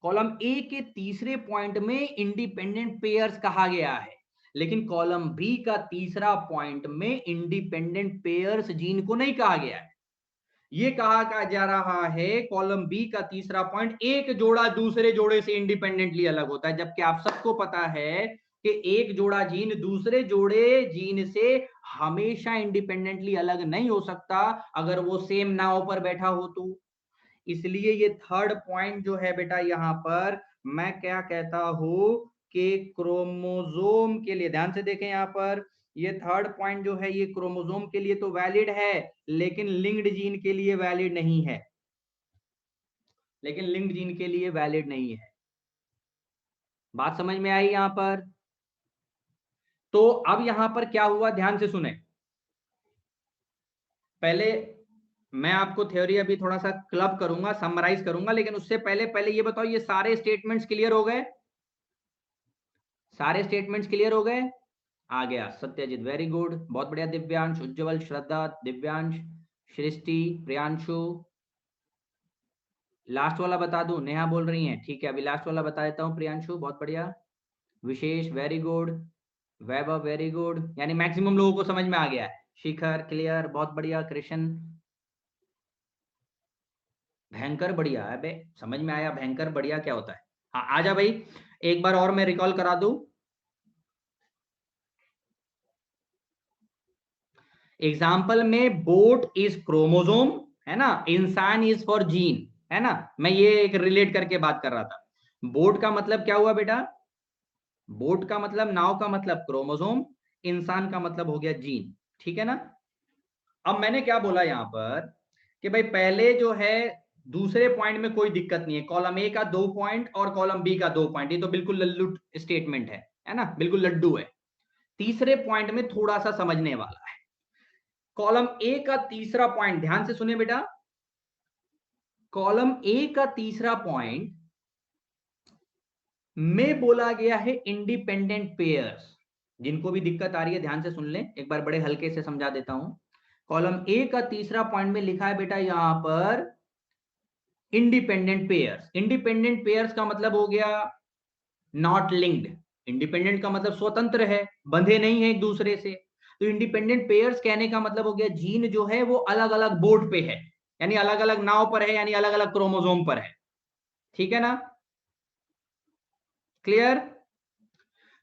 कॉलम ए के तीसरे पॉइंट में इंडिपेंडेंट पेयर्स कहा गया है, लेकिन कॉलम बी का तीसरा पॉइंट में इंडिपेंडेंट पेयर्स जीन को नहीं कहा गया है। ये कहा जा रहा है कॉलम बी का तीसरा पॉइंट, एक जोड़ा दूसरे जोड़े से इंडिपेंडेंटली अलग होता है, जबकि आप सबको पता है कि एक जोड़ा जीन दूसरे जोड़े जीन से हमेशा इंडिपेंडेंटली अलग नहीं हो सकता अगर वो सेम नाव पर बैठा हो तो। इसलिए ये थर्ड पॉइंट जो है बेटा यहां पर मैं क्या कहता हूं कि क्रोमोसोम के लिए, ध्यान से देखें यहां पर, ये थर्ड पॉइंट जो है ये क्रोमोसोम के लिए तो वैलिड है, लेकिन लिंक्ड जीन के लिए वैलिड नहीं है, लेकिन लिंक्ड जीन के लिए वैलिड नहीं है। बात समझ में आई यहां पर? तो अब यहां पर क्या हुआ ध्यान से सुने, पहले मैं आपको थ्योरी अभी थोड़ा सा क्लब करूंगा, समराइज करूंगा, लेकिन उससे पहले पहले ये बताओ ये सारे स्टेटमेंट्स क्लियर हो गए? सारे स्टेटमेंट्स क्लियर हो गए? आ गया सत्यजीत, वेरी गुड, बहुत बढ़िया। दिव्यांश, उज्जवल, श्रद्धा, दिव्यांश, सृष्टि, प्रियांशु, लास्ट वाला बता दूं, नेहा बोल रही हैं, ठीक है अभी लास्ट वाला बता देता हूं, प्रियांशु बहुत बढ़िया, विशेष वेरी गुड, वैभव वेरी गुड, यानी मैक्सिमम लोगों को समझ में आ गया है। शिखर क्लियर, बहुत बढ़िया। कृष्ण भयंकर बढ़िया है बे, समझ में आया भयंकर बढ़िया क्या होता है? हाँ आजा भाई, एक बार और मैं रिकॉल करा दूं। एग्जाम्पल में बोट इज क्रोमोसोम, है ना, इंसान इज फॉर जीन, है ना, मैं ये एक रिलेट करके बात कर रहा था। बोट का मतलब क्या हुआ बेटा? बोट का मतलब, नाव का मतलब क्रोमोसोम, इंसान का मतलब हो गया जीन, ठीक है ना? अब मैंने क्या बोला यहां पर कि भाई पहले जो है दूसरे पॉइंट में कोई दिक्कत नहीं है, कॉलम ए का 2 पॉइंट और कॉलम बी का 2 पॉइंट, ये तो बिल्कुल लल्लू स्टेटमेंट है ना, बिल्कुल लड्डू है। तीसरे पॉइंट में थोड़ा सा समझने वाला है। कॉलम ए का तीसरा पॉइंट ध्यान से सुने बेटा, कॉलम ए का तीसरा पॉइंट में बोला गया है इंडिपेंडेंट पेयर्स। जिनको भी दिक्कत आ रही है ध्यान से सुन लें, एक बार बड़े हल्के से समझा देता हूं। कॉलम ए का तीसरा पॉइंट में लिखा है बेटा यहां पर इंडिपेंडेंट पेयर्स। इंडिपेंडेंट पेयर्स का मतलब हो गया नॉट लिंक्ड, इंडिपेंडेंट का मतलब स्वतंत्र है, बंधे नहीं है एक दूसरे से। तो इंडिपेंडेंट पेयर्स कहने का मतलब हो गया जीन जो है वो अलग अलग बोर्ड पे है, यानी अलग अलग नाव पर है, यानी अलग अलग क्रोमोसोम पर है, ठीक है ना? क्लियर?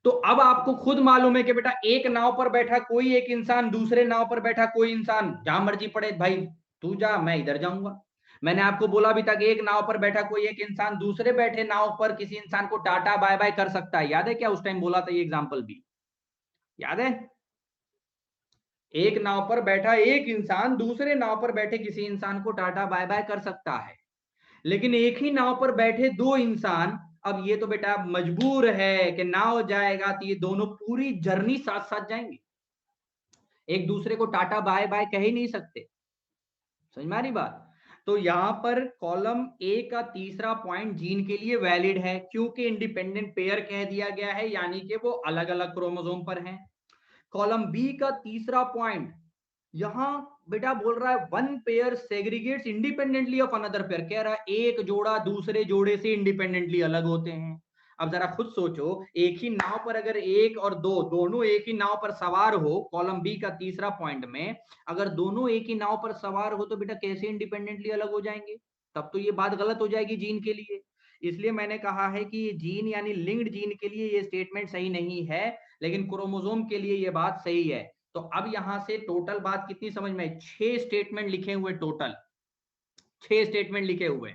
तो अब आपको खुद मालूम है कि बेटा एक नाव पर बैठा कोई एक इंसान, दूसरे नाव पर बैठा कोई इंसान, जहां मर्जी पड़े भाई, तू जा मैं इधर जाऊंगा। मैंने आपको बोला भी था कि एक नाव पर बैठा कोई एक इंसान दूसरे बैठे नाव पर किसी इंसान को टाटा बाय बाय कर सकता है। याद है क्या उस टाइम बोला था ये एग्जांपल भी? याद है? एक नाव पर बैठा एक इंसान दूसरे नाव पर बैठे किसी इंसान को टाटा बाय बाय कर सकता है, लेकिन एक ही नाव पर बैठे दो इंसान, अब ये तो बेटा मजबूर है कि नाव जाएगा तो ये दोनों पूरी जर्नी साथ साथ जाएंगे, एक दूसरे को टाटा बाय बाय कह ही नहीं सकते। समझ में आ रही बात? तो यहां पर कॉलम ए का तीसरा पॉइंट जीन के लिए वैलिड है, क्योंकि इंडिपेंडेंट पेयर कह दिया गया है, यानी कि वो अलग अलग क्रोमोसोम पर हैं। कॉलम बी का तीसरा पॉइंट यहां बेटा बोल रहा है one pair segregates independently of another pair, कह रहा है एक जोड़ा दूसरे जोड़े से इंडिपेंडेंटली अलग होते हैं। अब जरा खुद सोचो, एक ही नाव पर अगर एक और दो दोनों एक ही नाव पर सवार हो, कॉलम बी का तीसरा पॉइंट में अगर दोनों एक ही नाव पर सवार हो तो बेटा कैसे इंडिपेंडेंटली अलग हो जाएंगे? तब तो ये बात गलत हो जाएगी जीन के लिए। इसलिए मैंने कहा है कि जीन यानी लिंक्ड जीन के लिए ये स्टेटमेंट सही नहीं है, लेकिन क्रोमोसोम के लिए ये बात सही है। तो अब यहां से टोटल बात कितनी समझ में आई? 6 स्टेटमेंट लिखे हुए, टोटल 6 स्टेटमेंट लिखे हुए।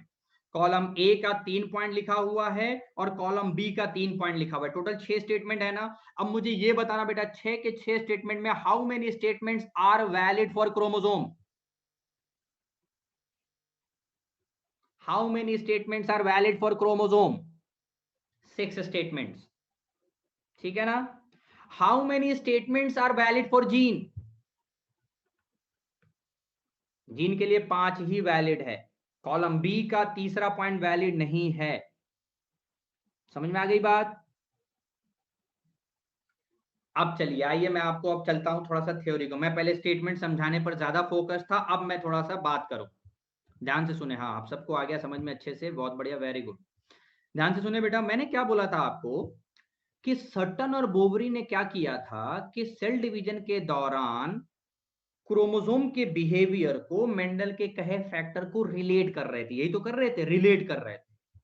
कॉलम ए का 3 पॉइंट लिखा हुआ है और कॉलम बी का 3 पॉइंट लिखा हुआ है, टोटल 6 स्टेटमेंट है ना। अब मुझे ये बताना बेटा 6 के 6 स्टेटमेंट में how many statements are valid for chromosome? How many statements are valid for chromosome? 6 statements, ठीक है ना। How many statements are valid for gene? Gene के लिए 5 ही वैलिड है। कॉलम बी का तीसरा पॉइंट वैलिड नहीं है। समझ में आ गई बात? अब चलिए आइए मैं आपको अब चलता हूं थोड़ा सा थ्योरी को। मैं पहले स्टेटमेंट समझाने पर ज्यादा फोकस था, अब मैं थोड़ा सा बात करूं। ध्यान से सुने। हाँ, आप सबको आ गया समझ में अच्छे से? बहुत बढ़िया, वेरी गुड। ध्यान से सुने बेटा, मैंने क्या बोला था आपको कि सटन और बोवरी ने क्या किया था कि सेल डिवीजन के दौरान क्रोमोसोम के बिहेवियर को मेंडल के कहे फैक्टर को रिलेट कर रहे थे। यही तो कर रहे थे, रिलेट कर रहे थे।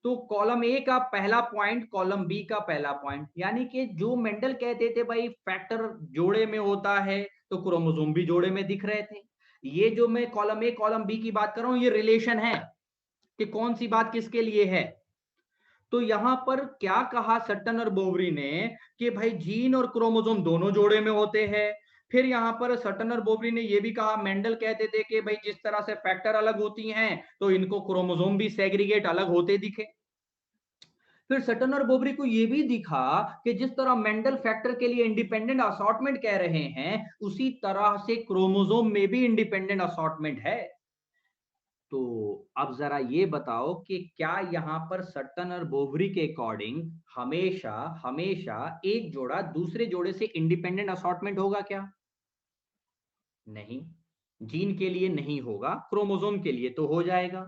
तो कॉलम ए का पहला पॉइंट, कॉलम बी का पहला पॉइंट, यानी कि जो मेंडल कहते थे भाई फैक्टर जोड़े में होता है तो क्रोमोसोम भी जोड़े में दिख रहे थे। ये जो मैं कॉलम ए कॉलम बी की बात कर रहा हूं ये रिलेशन है कि कौन सी बात किसके लिए है। तो यहां पर क्या कहा सट्टन और बोवरी ने कि भाई जीन और क्रोमोसोम दोनों जोड़े में होते हैं। फिर यहां पर सट्टन और बोवरी ने यह भी कहा, मेंडल कहते थे कि भाई जिस तरह से फैक्टर अलग होती हैं तो इनको क्रोमोसोम भी सेग्रीगेट अलग होते दिखे। फिर सटन और बोबरी को यह भी दिखा कि जिस तरह मेंडल फैक्टर के लिए इंडिपेंडेंट असॉर्टमेंट कह रहे हैं, उसी तरह से क्रोमोसोम में भी इंडिपेंडेंट असॉर्टमेंट है। तो अब जरा ये बताओ कि क्या यहां पर सट्टन और बोवरी के अकॉर्डिंग हमेशा हमेशा एक जोड़ा दूसरे जोड़े से इंडिपेंडेंट असॉर्टमेंट होगा क्या? नहीं, जीन के लिए नहीं होगा, क्रोमोसोम के लिए तो हो जाएगा।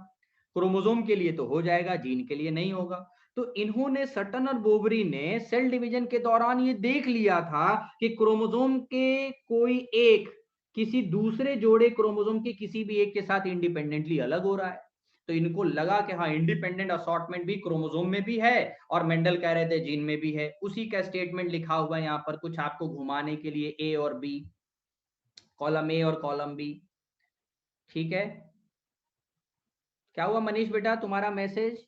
क्रोमोसोम के लिए तो हो जाएगा, जीन के लिए नहीं होगा। तो इन्होंने सटन और बोवरी ने सेल डिवीजन के दौरान ये देख लिया था कि क्रोमोसोम के कोई एक किसी दूसरे जोड़े क्रोमोसोम के किसी भी एक के साथ इंडिपेंडेंटली अलग हो रहा है। तो इनको लगा कि हाँ इंडिपेंडेंट असॉर्टमेंट भी क्रोमोसोम में भी है और मेंडल कह रहे थे जीन में भी है। उसी का स्टेटमेंट लिखा हुआ है यहाँ पर कुछ आपको घुमाने के लिए, ए और बी, कॉलम ए और कॉलम बी। ठीक है, क्या हुआ मनीष बेटा तुम्हारा मैसेज?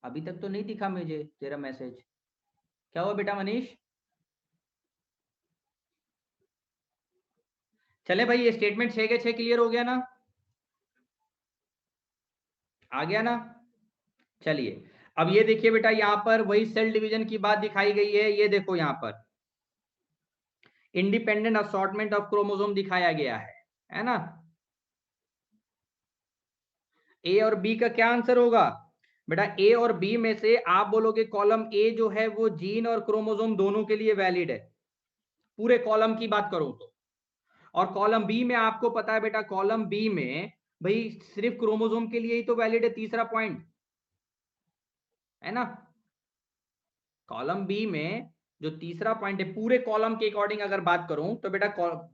अभी तक तो नहीं दिखा मुझे तेरा मैसेज। क्या हुआ बेटा मनीष? चले भाई, ये स्टेटमेंट 6 के 6 क्लियर हो गया ना? आ गया ना? चलिए अब ये देखिए बेटा, यहां पर वही सेल डिवीजन की बात दिखाई गई है। ये देखो यहां पर इंडिपेंडेंट असॉर्टमेंट ऑफ क्रोमोसोम दिखाया गया है ना। ए और बी का क्या आंसर होगा बेटा? ए और बी में से आप बोलोगे कॉलम ए जो है वो जीन और क्रोमोसोम दोनों के लिए वैलिड है, पूरे कॉलम की बात करूं तो। और कॉलम बी में आपको पता है बेटा, कॉलम बी में भाई सिर्फ क्रोमोसोम के लिए ही तो वैलिड है, तीसरा पॉइंट है ना। कॉलम बी में जो तीसरा पॉइंट है पूरे कॉलम के अकॉर्डिंग अगर बात करूं तो बेटा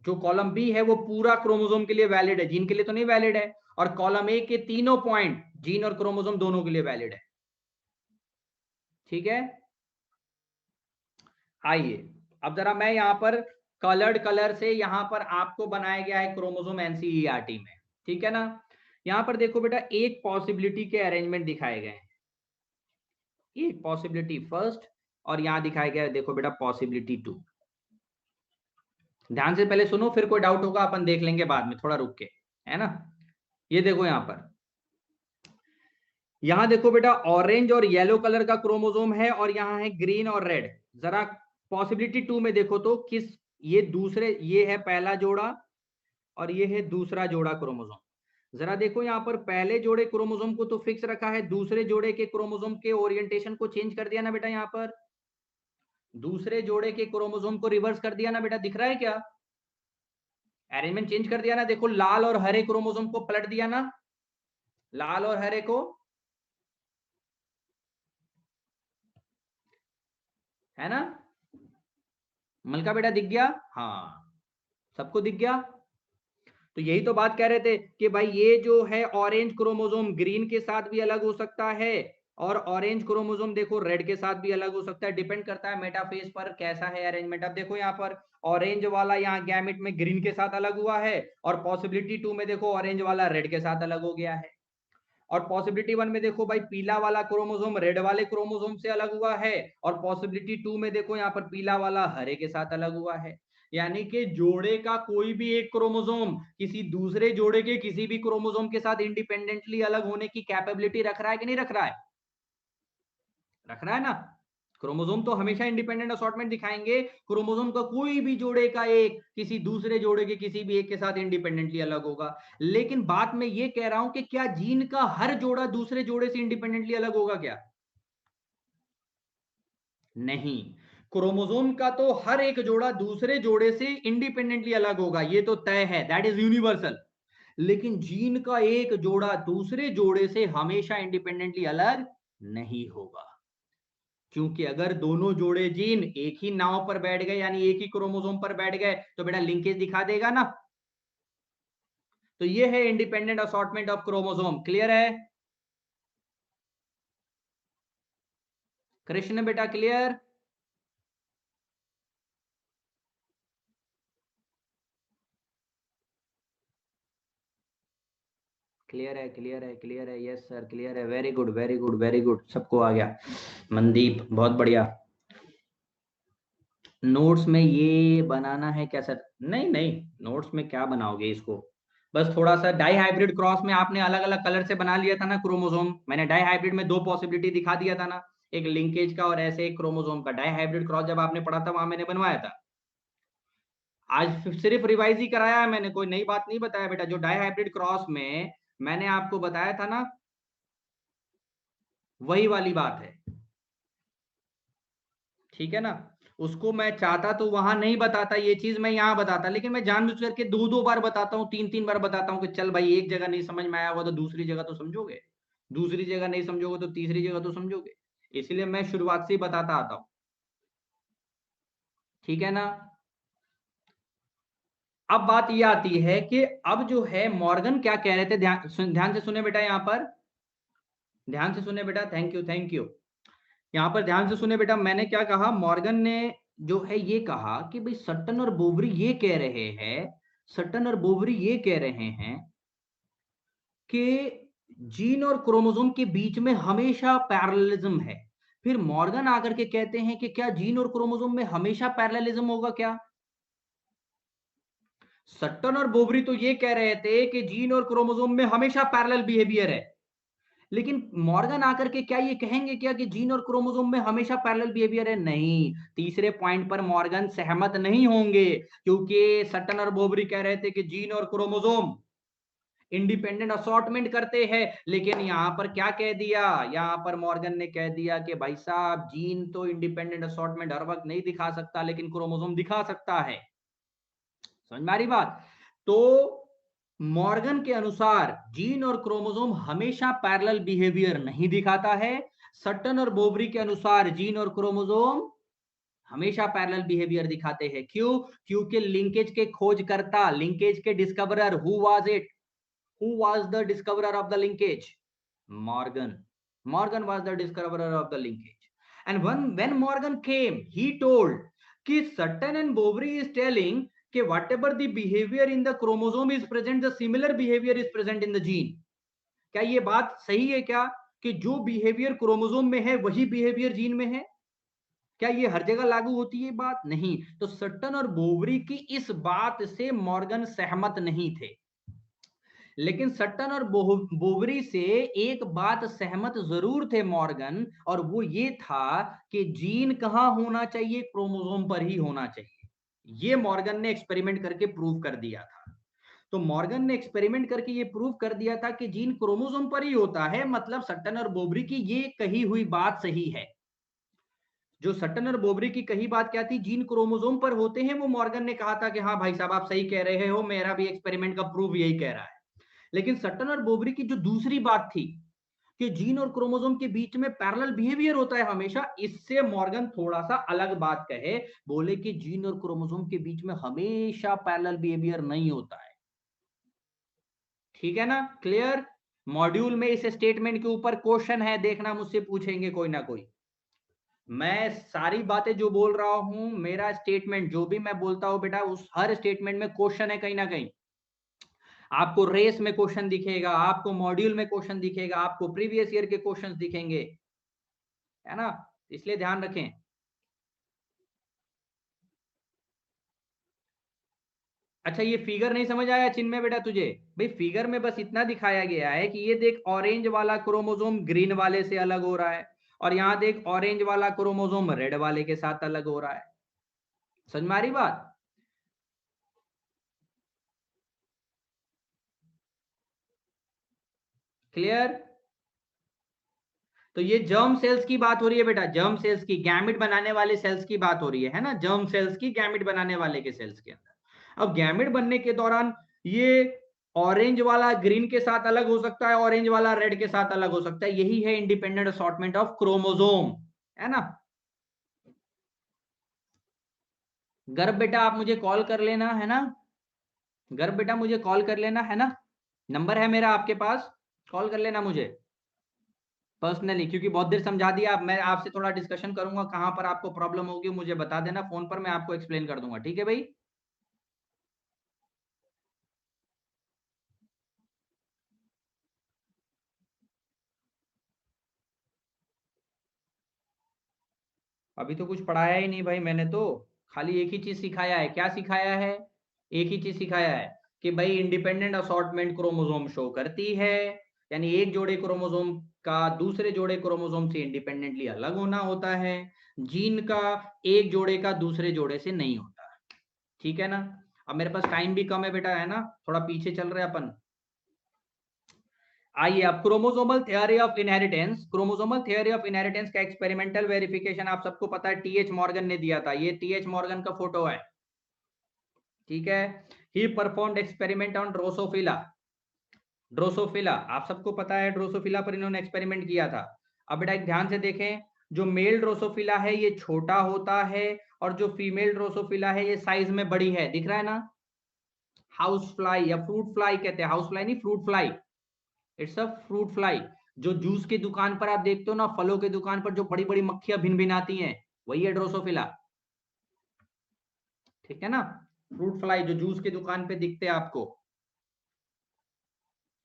जो कॉलम बी है वो पूरा क्रोमोसोम के लिए वैलिड है, जीन के लिए तो नहीं वैलिड है। और कॉलम ए के तीनों पॉइंट जीन और क्रोमोसोम दोनों के लिए वैलिड है। ठीक है, आइए अब जरा मैं यहाँ पर कलर्ड कलर से यहाँ पर आपको बनाया गया है क्रोमोसोम एनसीईआरटी में, ठीक है ना। यहाँ पर देखो बेटा एक पॉसिबिलिटी के अरेंजमेंट दिखाए गए हैं, एक पॉसिबिलिटी फर्स्ट और यहाँ दिखाया गया है देखो बेटा पॉसिबिलिटी 2। ध्यान से पहले सुनो, फिर कोई डाउट होगा अपन देख लेंगे बाद में, थोड़ा रुक के, है ना। ये देखो यहाँ पर, यहाँ देखो बेटा ऑरेंज और येलो कलर का क्रोमोसोम है और यहाँ है ग्रीन और रेड। जरा पॉसिबिलिटी 2 में देखो तो किस, ये दूसरे, ये है पहला जोड़ा और ये है दूसरा जोड़ा क्रोमोसोम। जरा देखो यहाँ पर पहले जोड़े क्रोमोसोम को तो फिक्स रखा है, दूसरे जोड़े के क्रोमोसोम के ओरिएंटेशन को चेंज कर दिया ना बेटा, यहाँ पर दूसरे जोड़े के क्रोमोसोम को रिवर्स कर दिया ना बेटा, दिख रहा है क्या, अरेंजमेंट चेंज कर दिया ना। देखो लाल और हरे क्रोमोसोम को पलट दिया ना, लाल और हरे को, है ना। मलका बेटा दिख गया, हाँ सबको दिख गया। तो यही तो बात कह रहे थे कि भाई ये जो है ऑरेंज क्रोमोसोम ग्रीन के साथ भी अलग हो सकता है और ऑरेंज क्रोमोसोम देखो रेड के साथ भी अलग हो सकता है, डिपेंड करता है मेटाफेज पर कैसा है अरेंजमेंट। अब देखो यहाँ पर ऑरेंज वाला यहाँ गैमेट में ग्रीन के साथ अलग हुआ है और पॉसिबिलिटी 2 में देखो ऑरेंज वाला रेड के साथ अलग हो गया है। और पॉसिबिलिटी 1 में देखो भाई पीला वाला क्रोमोसोम रेड वाले क्रोमोसोम से अलग हुआ है और पॉसिबिलिटी 2 में देखो यहाँ पर पीला वाला हरे के साथ अलग हुआ है। यानी कि जोड़े का कोई भी एक क्रोमोसोम किसी दूसरे जोड़े के किसी भी क्रोमोसोम के साथ इंडिपेंडेंटली अलग होने की कैपेबिलिटी रख रहा है कि नहीं रख रहा है, रख रहा है ना। क्रोमोसोम तो हमेशा इंडिपेंडेंट असॉर्टमेंट दिखाएंगे, क्रोमोसोम का कोई भी जोड़े का एक किसी दूसरे जोड़े के किसी भी एक के साथ इंडिपेंडेंटली अलग होगा। लेकिन बात मैं ये कह रहा हूं कि क्या जीन का हर जोड़ा दूसरे जोड़े से इंडिपेंडेंटली अलग होगा क्या, नहीं। क्रोमोसोम का तो हर एक जोड़ा दूसरे जोड़े से इंडिपेंडेंटली अलग होगा, ये तो तय है, दैट इज यूनिवर्सल। लेकिन जीन का एक जोड़ा दूसरे जोड़े से हमेशा इंडिपेंडेंटली अलग नहीं होगा, क्योंकि अगर दोनों जोड़े जीन एक ही नाव पर बैठ गए यानी एक ही क्रोमोसोम पर बैठ गए तो बेटा लिंकेज दिखा देगा ना। तो ये है independent assortment of chromosome, clear है कृष्ण बेटा, क्लियर। क्लियर है, क्लियर है, क्लियर है, यस सर क्लियर है, very good very good very good, सबको आ गया। मनदीप बहुत बढ़िया। नोट्स में ये बनाना है क्या सर, नहीं नहीं, नोट्स में क्या बनाओगे इसको, बस थोड़ा सा डाई हाइब्रिड क्रॉस में आपने अलग अलग कलर से बना लिया था ना क्रोमोसोम, मैंने डाई हाइब्रिड में दो पॉसिबिलिटी दिखा दिया था ना, एक लिंकेज का और ऐसे एक क्रोमोसोम का। डाई हाइब्रिड क्रॉस जब आपने पढ़ा था वहां मैंने बनवाया था, आज सिर्फ रिवाइज ही कराया है मैंने, कोई नई बात नहीं बताया बेटा। जो डाई हाइब्रिड क्रॉस में मैंने आपको बताया था ना, वही वाली बात है, ठीक है ना। उसको मैं चाहता तो वहां नहीं बताता, ये चीज मैं यहाँ बताता, लेकिन मैं जानबूझ करके दो दो बार बताता हूँ, तीन तीन बार बताता हूँ कि चल भाई एक जगह नहीं समझ में आया हुआ तो दूसरी जगह तो समझोगे, दूसरी जगह नहीं समझोगे तो तीसरी जगह तो समझोगे, इसलिए मैं शुरुआत से ही बताता आता हूँ, ठीक है ना। अब बात ये आती है कि अब जो है मॉर्गन क्या कह रहे थे, ध्यान से सुने बेटा, यहाँ पर ध्यान से सुने बेटा, थैंक यू थैंक यू। यहाँ पर ध्यान से सुने बेटा, मैंने क्या कहा, मॉर्गन ने जो है ये कहा कि भाई सट्टन और बोवरी ये कह रहे हैं, सट्टन और बोवरी ये कह रहे हैं कि जीन और क्रोमोसोम के बीच में हमेशा पैरेललिज्म है। फिर मॉर्गन आकर के कहते हैं कि क्या जीन और क्रोमोसोम में हमेशा पैरेललिज्म होगा क्या। सट्टन और बोवरी तो ये कह रहे थे कि जीन और क्रोमोसोम में हमेशा पैरेलल बिहेवियर है, लेकिन मॉर्गन आकर के क्या ये कहेंगे क्या कि जीन और क्रोमोसोम में हमेशा पैरेलल बिहेवियर है, नहीं। तीसरे पॉइंट पर मॉर्गन सहमत नहीं होंगे, क्योंकि सट्टन और बोवरी कह रहे थे कि जीन और क्रोमोसोम इंडिपेंडेंट असॉर्टमेंट करते हैं, लेकिन यहां पर क्या कह दिया, यहां पर मॉर्गन ने कह दिया कि भाई साहब जीन तो इंडिपेंडेंट असॉर्टमेंट हर वक्त नहीं दिखा सकता, लेकिन क्रोमोसोम दिखा सकता है। समझ में आ रही बात। तो मॉर्गन के अनुसार जीन और क्रोमोसोम हमेशा पैरेलल बिहेवियर नहीं दिखाता है, सट्टन और बोवरी के अनुसार जीन और क्रोमोसोम हमेशा पैरेलल बिहेवियर दिखाते हैं। क्यों, क्योंकि लिंकेज के खोजकर्ता, लिंकेज के discoverer, who was it, who was the discoverer of the linkage, morgan, morgan was the discoverer of the linkage, and when morgan came he told कि Sutton and Boveri is telling कि whatever the behavior in the chromosome is present, the similar behavior is present in the gene. क्या ये बात सही है क्या कि जो बिहेवियर क्रोमोसोम में है वही बिहेवियर जीन में है? क्या ये हर जगह लागू होती है बात? नहीं। तो सटन और बोवरी की इस बात से मॉर्गन सहमत नहीं थे, लेकिन सटन और बोवरी से एक बात सहमत जरूर थे मॉर्गन, और वो ये था कि जीन कहां होना चाहिए? क्रोमोसोम पर ही होना चाहिए। ये मॉर्गन ने एक्सपेरिमेंट करके प्रूव कर दिया था। तो मॉर्गन ने एक्सपेरिमेंट करके ये प्रूव कर दिया था कि जीन क्रोमोसोम पर ही होता है, मतलब सटन और बोवरी की ये कही हुई बात सही है। जो सटन और बोवरी की कही बात क्या थी? जीन क्रोमोसोम पर होते हैं, वो मॉर्गन ने कहा था कि हाँ भाई साहब आप सही कह रहे हो, मेरा भी एक्सपेरिमेंट का प्रूफ यही कह रहा है। लेकिन सटन और बोवरी की जो दूसरी बात थी कि जीन और क्रोमोसोम के बीच में पैरेलल बिहेवियर होता है हमेशा, इससे मॉर्गन थोड़ा सा अलग बात कहे, बोले कि जीन और क्रोमोसोम के बीच में हमेशा पैरेलल बिहेवियर नहीं होता है। ठीक है ना? क्लियर? मॉड्यूल में इस स्टेटमेंट के ऊपर क्वेश्चन है, देखना मुझसे पूछेंगे कोई ना कोई। मैं सारी बातें जो बोल रहा हूं, मेरा स्टेटमेंट जो भी मैं बोलता हूं बेटा, उस हर स्टेटमेंट में क्वेश्चन है कहीं ना कहीं। आपको रेस में क्वेश्चन दिखेगा, आपको मॉड्यूल में क्वेश्चन दिखेगा, आपको प्रीवियस ईयर के क्वेश्चंस दिखेंगे, है ना? इसलिए ध्यान रखें। अच्छा, ये फिगर नहीं समझ आया चिन्मय बेटा तुझे? भाई फिगर में बस इतना दिखाया गया है कि ये देख, ऑरेंज वाला क्रोमोसोम ग्रीन वाले से अलग हो रहा है, और यहां देख ऑरेंज वाला क्रोमोसोम रेड वाले के साथ अलग हो रहा है। समझ में आ रही बात? क्लियर? तो ये जर्म सेल्स की बात हो रही है बेटा, जर्म सेल्स की, गैमिट बनाने वाले सेल्स की बात हो रही है ना? जर्म सेल्स की, गैमिट बनाने वाले के सेल्स के अंदर। अब गैमिट बनने के दौरान ये ऑरेंज वाला ग्रीन के साथ अलग हो सकता है, ऑरेंज वाला रेड के साथ अलग हो सकता है। यही है इंडिपेंडेंट असॉर्टमेंट ऑफ क्रोमोसोम, है ना? गर्भ बेटा आप मुझे कॉल कर लेना, है ना? गर्भ बेटा मुझे कॉल कर लेना, है ना? नंबर है मेरा आपके पास, कॉल कर लेना मुझे पर्सनली, क्योंकि बहुत देर समझा दिया। अब मैं आपसे थोड़ा डिस्कशन करूंगा, कहां पर आपको प्रॉब्लम होगी मुझे बता देना फोन पर, मैं आपको एक्सप्लेन कर दूंगा। ठीक है भाई? अभी तो कुछ पढ़ाया ही नहीं भाई मैंने तो, खाली एक ही चीज सिखाया है। क्या सिखाया है? एक ही चीज सिखाया है कि भाई इंडिपेंडेंट असॉर्टमेंट क्रोमोसोम शो करती है, यानी एक जोड़े क्रोमोसोम का दूसरे जोड़े क्रोमोसोम से इंडिपेंडेंटली अलग होना होता है। जीन का एक जोड़े का दूसरे जोड़े से नहीं होता। ठीक है ना? अब मेरे पास टाइम भी कम है बेटा, है ना? थोड़ा पीछे चल रहे अपन। आइए अब chromosomal theory of inheritance. Chromosomal theory of inheritance का एक्सपेरिमेंटल वेरिफिकेशन आप सबको पता है, टीएच मॉर्गन ने दिया था। ये टीएच मॉर्गन का फोटो है, ठीक है? ही performed experiment on Drosophila. Drosophila आप सबको पता है, ड्रोसोफिला पर इन्होंने एक्सपेरिमेंट किया था। अब बेटा एक ध्यान से देखें, जो मेल ड्रोसोफिला है ये छोटा होता है, और जो फीमेल ड्रोसोफिला है ये साइज में बड़ी है। दिख रहा है ना? हाउस फ्लाई या फ्रूट फ्लाई कहते हैं, हाउस फ्लाई नहीं, fruit fly. It's a fruit fly. जो जूस की दुकान पर आप देखते हो ना, फलों की दुकान पर जो बड़ी बड़ी मक्खियां भिन भिन आती हैं, वही है ड्रोसोफिला। ठीक है ना? फ्रूट फ्लाई जो जूस की दुकान पे दिखते हैं आपको।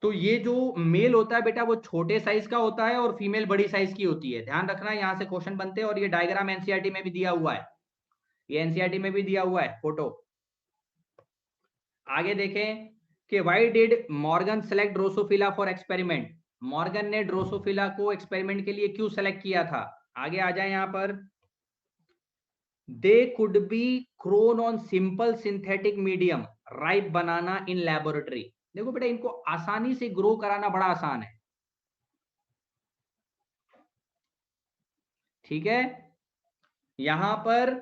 तो ये जो मेल होता है बेटा वो छोटे साइज का होता है, और फीमेल बड़ी साइज की होती है। ध्यान रखना, यहां से क्वेश्चन बनते हैं, और ये डायग्राम एनसीईआरटी में भी दिया हुआ है, ये एनसीईआरटी में भी दिया हुआ है फोटो। आगे देखें कि why did Morgan select Drosophila for experiment. Morgan ने ड्रोसोफिला को एक्सपेरिमेंट के लिए क्यों सेलेक्ट किया था? आगे आ जाए यहां पर। They could be grown on simple synthetic medium, ripe banana in laboratory. देखो बेटा, इनको आसानी से ग्रो कराना बड़ा आसान है, ठीक है? यहां पर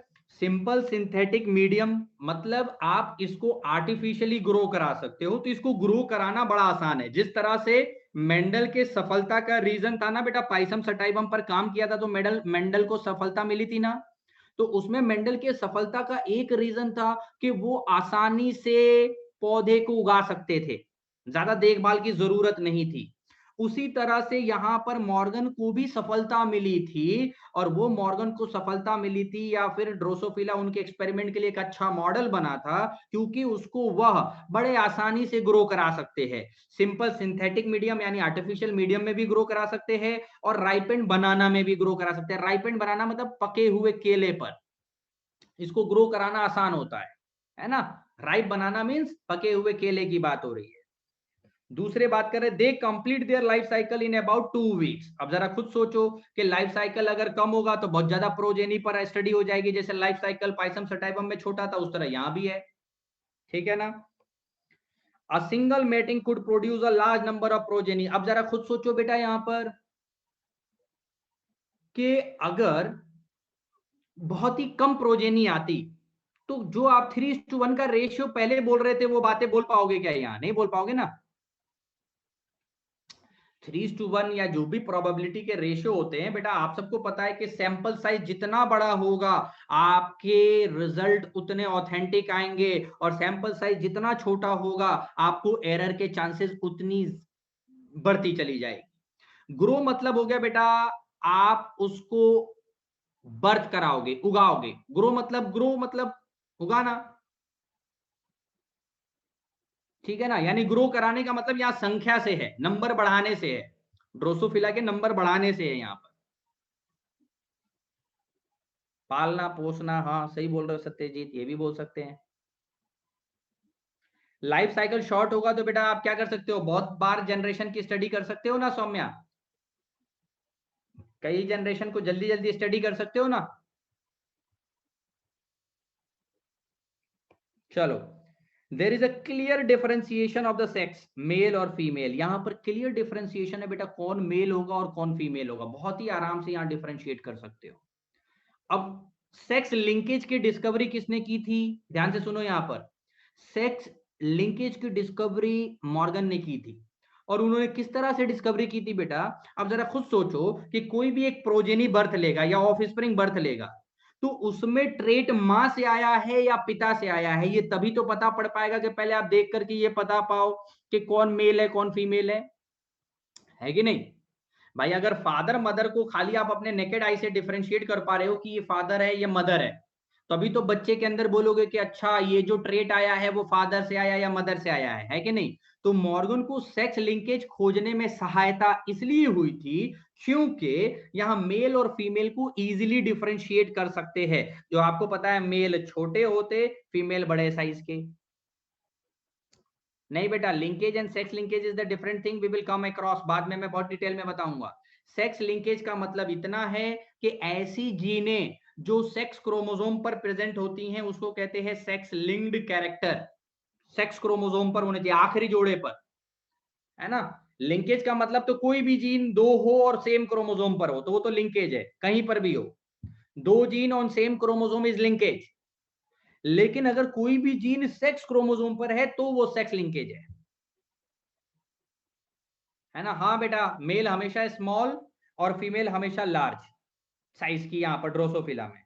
सिंपल सिंथेटिक मीडियम मतलब आप इसको आर्टिफिशियली ग्रो करा सकते हो, तो इसको ग्रो कराना बड़ा आसान है। जिस तरह से मेंडल के सफलता का रीजन था ना बेटा, पाइसम सटाइवम पर काम किया था तो मेंडल को सफलता मिली थी ना, तो उसमें मेंडल के सफलता का एक रीजन था कि वो आसानी से पौधे को उगा सकते थे, ज्यादा देखभाल की जरूरत नहीं थी। उसी तरह से यहां पर मॉर्गन को भी सफलता मिली थी, और वो मॉर्गन को सफलता मिली थी या फिर ड्रोसोफिला उनके एक्सपेरिमेंट के लिए एक अच्छा मॉडल बना था, क्योंकि उसको वह बड़े आसानी से ग्रो करा सकते हैं। सिंपल सिंथेटिक मीडियम यानी आर्टिफिशियल मीडियम में भी ग्रो करा सकते हैं, और राइपेंड बनाना में भी ग्रो करा सकते हैं। राइपेंड बनाना मतलब पके हुए केले पर इसको ग्रो कराना आसान होता है ना। राइप बनाना मीन्स पके हुए केले की बात हो रही है। दूसरे बात कर रहे, they complete their life cycle in about 2 weeks. अब जरा खुद सोचो कि लाइफ साइकिल अगर कम होगा तो बहुत ज्यादा प्रोजेनी पर स्टडी हो जाएगी, जैसे लाइफ साइकिल पाइसम सटाइपम में छोटा था उस तरह यहां भी है, ठीक है ना। A single mating could produce a large number of progeny. अब जरा खुद सोचो बेटा यहां पर कि अगर बहुत ही कम प्रोजेनी आती तो जो आप 3:1 का रेशियो पहले बोल रहे थे वो बातें बोल पाओगे क्या? यहां नहीं बोल पाओगे ना। 3:1 या जो भी प्रोबेबिलिटी के रेशियो होते हैं बेटा, आप सबको पता है कि सैंपल साइज जितना बड़ा होगा आपके रिजल्ट उतने ऑथेंटिक आएंगे, और सैंपल साइज जितना छोटा होगा आपको एरर के चांसेस उतनी बढ़ती चली जाएगी। ग्रो मतलब हो गया बेटा आप उसको बर्थ कराओगे, उगाओगे। ग्रो मतलब उगाना, ठीक है ना। यानी ग्रो कराने का मतलब यहां संख्या से है, नंबर बढ़ाने से है। ड्रोसोफिला के नंबर बढ़ाने से है यहां पर। पालना पोसना, हाँ सही बोल रहे हो सत्यजीत, ये भी बोल सकते हैं। लाइफ साइकिल शॉर्ट होगा तो बेटा आप क्या कर सकते हो, बहुत बार जनरेशन की स्टडी कर सकते हो ना सौम्या, कई जनरेशन को जल्दी जल्दी स्टडी कर सकते हो ना। चलो, there is a clear differentiation of the sex, male और फीमेल। यहां पर क्लियर डिफरेंशिएशन है बेटा, कौन मेल होगा और कौन फीमेल होगा, बहुत ही आराम से यहां डिफरेंशिएट कर सकते हो। अब सेक्स लिंकेज की डिस्कवरी किसने की थी, ध्यान से सुनो यहां पर। सेक्स लिंकेज की डिस्कवरी मॉर्गन ने की थी, और उन्होंने किस तरह से डिस्कवरी की थी बेटा। अब जरा खुद सोचो कि कोई भी एक प्रोजेनी बर्थ लेगा या ऑफस्प्रिंग बर्थ लेगा, तो उसमें ट्रेट मां से आया है या पिता से आया है, ये तभी तो पता पड़ पाएगा कि पहले आप देख करके ये पता पाओ कि कौन मेल है कौन फीमेल है कि नहीं। भाई अगर फादर मदर को खाली आप अपने नेकेड आई से डिफरेंशिएट कर पा रहे हो कि ये फादर है ये मदर है, तभी तो बच्चे के अंदर बोलोगे कि अच्छा ये जो ट्रेट आया है वो फादर से आया या मदर से आया है कि नहीं। तो मॉर्गन को सेक्स लिंकेज खोजने में सहायता इसलिए हुई थी क्योंकि यहां मेल और फीमेल को इजीली डिफरेंशिएट कर सकते हैं। जो आपको पता है मेल छोटे होते, फीमेल बड़े साइज के। नहीं बेटा, linkage and sex linkage is the different thing, we will come across, बाद में मैं बहुत डिटेल में बताऊंगा। सेक्स लिंकेज का मतलब इतना है कि ऐसी जीनें जो सेक्स क्रोमोसोम पर प्रेजेंट होती हैं उसको कहते हैं sex linked character. Sex chromosome पर होने चाहिए, आखिरी जोड़े पर, है ना। लिंकेज का मतलब तो कोई भी जीन दो हो और सेम क्रोमोसोम पर हो तो वो तो लिंकेज है, कहीं पर भी हो। दो gene on same chromosome is linkage. लेकिन अगर कोई भी जीन सेक्स क्रोमोसोम पर है तो वो सेक्स लिंकेज है ना। हाँ बेटा, मेल हमेशा स्मॉल और फीमेल हमेशा लार्ज साइज की यहां पर ड्रोसोफिला में।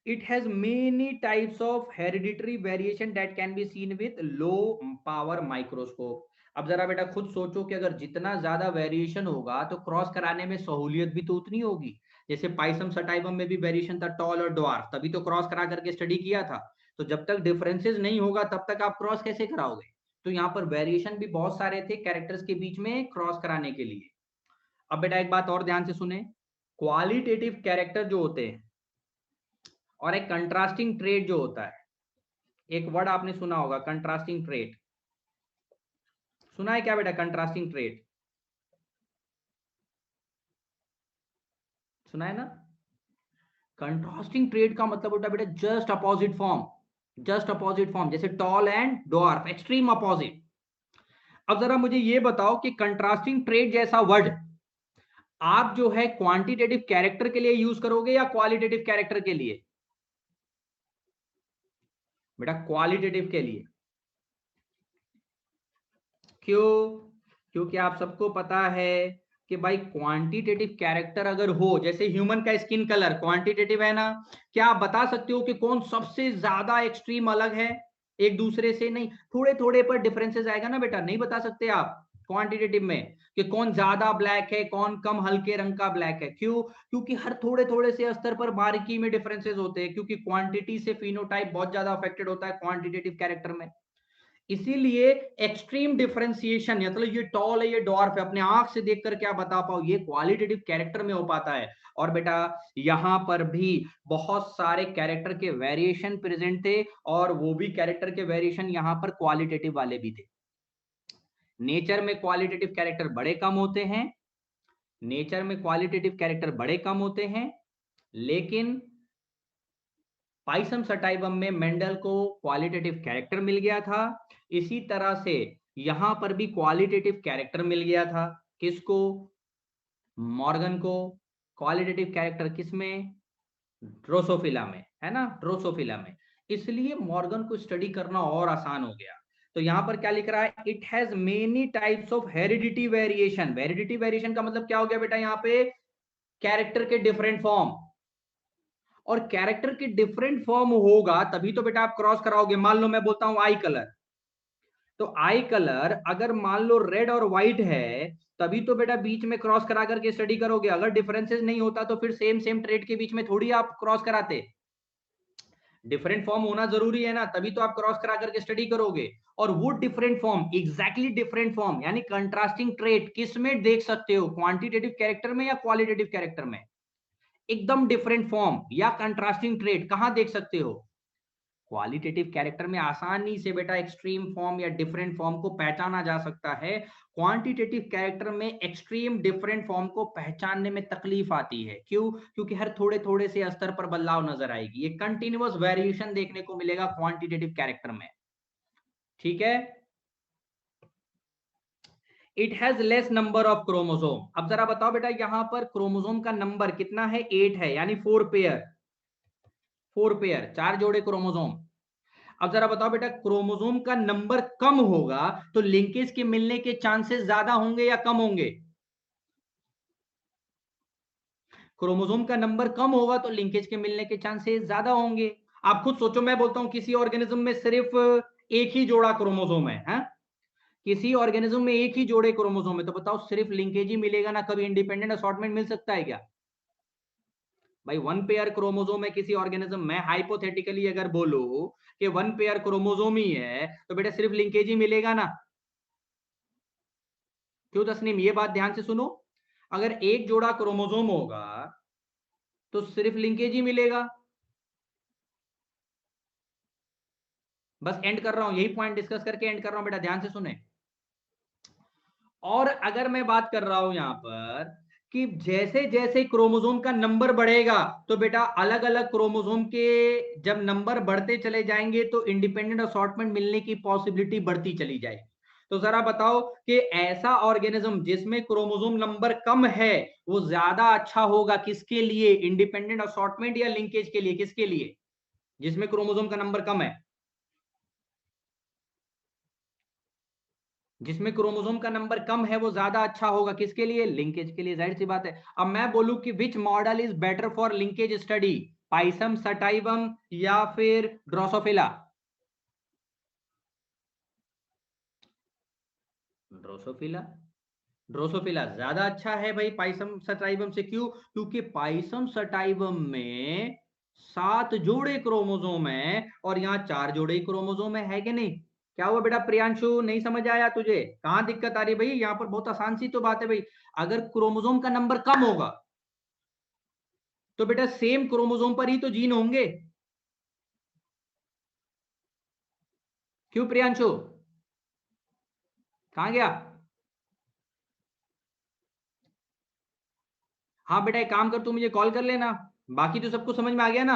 It has many types of hereditary variation that can be seen with low power microscope. अब जरा बेटा खुद सोचो कि अगर जितना ज्यादा वेरिएशन होगा तो क्रॉस कराने में सहूलियत भी तो उतनी होगी। जैसे पाइसम सटाइवम में भी वेरिएशन था, टॉल और ड्वार्फ, तभी तो क्रॉस करा करके स्टडी किया था। तो जब तक डिफरेंसेस नहीं होगा तब तक आप क्रॉस कैसे कराओगे। तो यहाँ पर वेरिएशन भी बहुत सारे थे कैरेक्टर्स के बीच में क्रॉस कराने के लिए। अब बेटा एक बात और ध्यान से सुने, क्वालिटेटिव कैरेक्टर जो होते हैं और एक कंट्रास्टिंग ट्रेट जो होता है, एक वर्ड आपने सुना होगा कंट्रास्टिंग ट्रेट, सुना है क्या बेटा कंट्रास्टिंग ट्रेट, सुना है ना। कंट्रास्टिंग ट्रेट का मतलब होता है बेटा just opposite form, just opposite form, जैसे tall and dwarf, extreme opposite. अब जरा मुझे ये बताओ कि कंट्रास्टिंग ट्रेट जैसा वर्ड आप जो है क्वांटिटेटिव कैरेक्टर के लिए यूज करोगे या क्वालिटेटिव कैरेक्टर के लिए। बेटा क्वालिटेटिव के लिए। क्यों? क्योंकि आप सबको पता है कि भाई क्वांटिटेटिव कैरेक्टर अगर हो, जैसे ह्यूमन का स्किन कलर क्वांटिटेटिव है ना, क्या आप बता सकते हो कि कौन सबसे ज्यादा एक्सट्रीम अलग है एक दूसरे से? नहीं, थोड़े थोड़े पर डिफरेंसेस आएगा ना बेटा, नहीं बता सकते आप। क्वांटिटेटिव में, कि कौन ज्यादा ब्लैक है, कौन कम हल्के रंग का ब्लैक है। क्यों? क्योंकि हर थोड़े थोड़े से स्तर पर बारीकी में डिफरेंसेस होते हैं, क्योंकि क्वांटिटी से फिनोटाइप बहुत ज्यादा अफेक्टेड होता है क्वांटिटेटिव कैरेक्टर में। इसीलिए एक्सट्रीम डिफरेंशिएशन, मतलब ये टॉल है, ये डॉर्फ है, अपने आंख से देखकर क्या बता पाओ, ये क्वालिटेटिव कैरेक्टर में हो पाता है। और बेटा यहां पर भी बहुत सारे कैरेक्टर के वेरिएशन प्रेजेंट थे, और वो भी कैरेक्टर के वेरिएशन यहां पर क्वालिटेटिव वाले भी थे। नेचर में क्वालिटेटिव कैरेक्टर बड़े कम होते हैं, नेचर में क्वालिटेटिव कैरेक्टर बड़े कम होते हैं, लेकिन पाइसम सटाइवम में मेंडल को क्वालिटेटिव कैरेक्टर मिल गया था। इसी तरह से यहां पर भी क्वालिटेटिव कैरेक्टर मिल गया था। किसको? मॉर्गन को। क्वालिटेटिव कैरेक्टर किसमें? ड्रोसोफिला में, है ना, ड्रोसोफिला में। इसलिए मॉर्गन को स्टडी करना और आसान हो गया। तो यहां पर क्या लिख रहा है? It has many types of heredity variation. Heredity variation का मतलब क्या हो गया बेटा? यहां पे कैरेक्टर के डिफरेंट फॉर्म, और कैरेक्टर के डिफरेंट फॉर्म होगा तभी तो बेटा आप क्रॉस कराओगे। मान लो मैं बोलता हूं आई कलर, तो आई कलर अगर मान लो रेड और व्हाइट है, तभी तो बेटा बीच में क्रॉस करा करके स्टडी करोगे। अगर डिफरेंसेस नहीं होता तो फिर सेम सेम ट्रेड के बीच में थोड़ी आप क्रॉस कराते। डिफरेंट फॉर्म होना जरूरी है ना, तभी तो आप क्रॉस करा करके स्टडी करोगे। और वो different form, exactly different form यानी कंट्रास्टिंग ट्रेट किस में देख सकते हो? क्वांटिटेटिव कैरेक्टर में या क्वालिटेटिव कैरेक्टर में? एकदम डिफरेंट फॉर्म या कंट्रास्टिंग ट्रेट कहां देख सकते हो? क्वालिटेटिव कैरेक्टर में आसानी से बेटा एक्सट्रीम फॉर्म या डिफरेंट फॉर्म को पहचाना जा सकता है। क्वांटिटेटिव कैरेक्टर में एक्सट्रीम डिफरेंट फॉर्म को पहचानने में तकलीफ आती है। क्यों? क्योंकि हर थोड़े थोड़े से स्तर पर बदलाव नजर आएगी। ये कंटिन्यूअस वेरिएशन देखने को मिलेगा क्वांटिटेटिव कैरेक्टर में। ठीक है। It has less number of chromosome. अब जरा बताओ बेटा, यहां पर क्रोमोसोम का नंबर कितना है? 8 है, यानी 4 पेयर, 4 पेयर, 4 जोड़े क्रोमोसोम। अब जरा बताओ बेटा, क्रोमोसोम का नंबर कम होगा तो लिंकेज के मिलने के चांसेस ज्यादा होंगे या कम होंगे? क्रोमोसोम का नंबर कम होगा तो लिंकेज के मिलने के चांसेस ज्यादा होंगे। आप खुद सोचो, मैं बोलता हूं किसी ऑर्गेनिज्म में सिर्फ एक ही जोड़ा क्रोमोसोम है, हा? किसी ऑर्गेनिज्म में एक ही जोड़े क्रोमोसोम है, तो बताओ सिर्फ लिंकेज ही मिलेगा ना, कभी इंडिपेंडेंट असॉर्टमेंट मिल सकता है क्या? भाई 1 पेयर क्रोमोसोम है किसी ऑर्गेनिज्म में, हाइपोथेटिकली अगर बोलो कि 1 पेयर क्रोमोसोम ही है, तो बेटा सिर्फ लिंकेज ही मिलेगा ना। क्यों तस्नीम? ये बात ध्यान से सुनो, अगर एक जोड़ा क्रोमोसोम होगा तो सिर्फ लिंकेज ही मिलेगा। बस एंड कर रहा हूं, यही पॉइंट डिस्कस करके एंड कर रहा हूं बेटा, ध्यान से सुने। और अगर मैं बात कर रहा हूं यहां पर कि जैसे जैसे क्रोमोसोम का नंबर बढ़ेगा, तो बेटा अलग अलग क्रोमोसोम के जब नंबर बढ़ते चले जाएंगे तो इंडिपेंडेंट असॉर्टमेंट मिलने की पॉसिबिलिटी बढ़ती चली जाएगी। तो जरा बताओ कि ऐसा ऑर्गेनिज्म जिसमें क्रोमोसोम नंबर कम है वो ज्यादा अच्छा होगा किसके लिए? इंडिपेंडेंट असॉर्टमेंट या लिंकेज के लिए? किसके लिए? जिसमें क्रोमोसोम का नंबर कम है, जिसमें क्रोमोसोम का नंबर कम है वो ज्यादा अच्छा होगा किसके लिए? लिंकेज के लिए, जाहिर सी बात है। अब मैं बोलूं कि which model is better for linkage study, Pisum sativum या फिर ड्रोसोफिला? ड्रोसोफिला। ड्रोसोफिला ज्यादा अच्छा है भाई पाइसम सटाइवम से। क्यों? क्योंकि पाइसम सटाइवम में 7 जोड़े क्रोमोसोम है और यहाँ 4 जोड़े क्रोमोसोम है कि नहीं? क्या हुआ बेटा प्रियांशु, नहीं समझ आया तुझे? कहां दिक्कत आ रही भाई? यहाँ पर बहुत आसान सी तो बात है भाई। अगर क्रोमोसोम का नंबर कम होगा तो बेटा सेम क्रोमोसोम पर ही तो जीन होंगे। क्यों प्रियांशु? कहां गया? हाँ बेटा एक काम कर, तू मुझे कॉल कर लेना। बाकी तो सबको समझ में आ गया ना?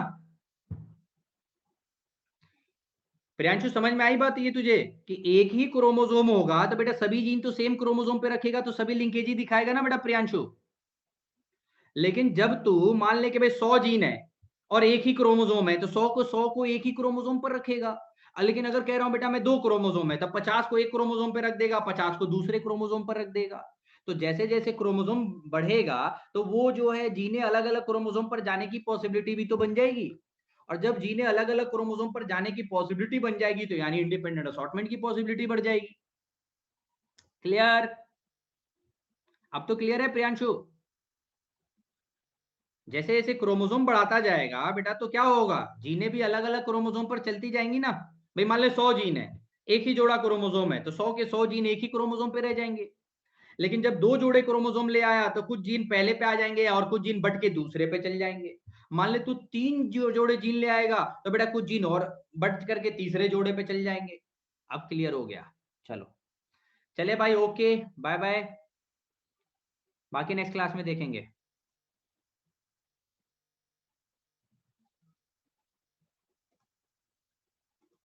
प्रियांशु समझ में आई बात ये तुझे कि एक ही क्रोमोसोम होगा तो बेटा सभी जीन तो सेम क्रोमोसोम पे रखेगा तो सभी लिंकेज ही दिखाएगा ना बेटा प्रियांशु। लेकिन जब तू मान ले कि भाई 100 जीन है और एक ही क्रोमोसोम है, तो 100 को एक ही क्रोमोसोम पर रखेगा। लेकिन अगर कह रहा हूं बेटा मैं 2 क्रोमोसोम है, तब 50 को एक क्रोमोसोम पर रख देगा, 50 को दूसरे क्रोमोसोम पर रख देगा। तो जैसे जैसे क्रोमोसोम बढ़ेगा तो वो जो है जीने अलग अलग क्रोमोसोम पर जाने की पॉसिबिलिटी भी तो बन जाएगी। और जब जीने अलग अलग क्रोमोसोम पर जाने की पॉसिबिलिटी बन जाएगी तो यानी इंडिपेंडेंट असॉर्टमेंट की पॉसिबिलिटी बढ़ जाएगी। क्लियर? अब तो क्लियर है प्रियांशु? जैसे जैसे क्रोमोसोम बढ़ाता जाएगा बेटा तो क्या होगा, जीनें भी अलग अलग क्रोमोसोम पर चलती जाएंगी ना। भाई मान ले 100 जीन है, एक ही जोड़ा क्रोमोसोम है, तो 100 के 100 जीन एक ही क्रोमोसोम पे रह जाएंगे। लेकिन जब दो जोड़े क्रोमोसोम ले आया तो कुछ जीन पहले पे आ जाएंगे और कुछ जीन बट के दूसरे पे चल जाएंगे। मान ले तू 3 जोड़े जीन ले आएगा तो बेटा कुछ जीन और बट करके तीसरे जोड़े पे चल जाएंगे। अब क्लियर हो गया? चलो, चले भाई, ओके, बाय बाय, बाकी नेक्स्ट क्लास में देखेंगे।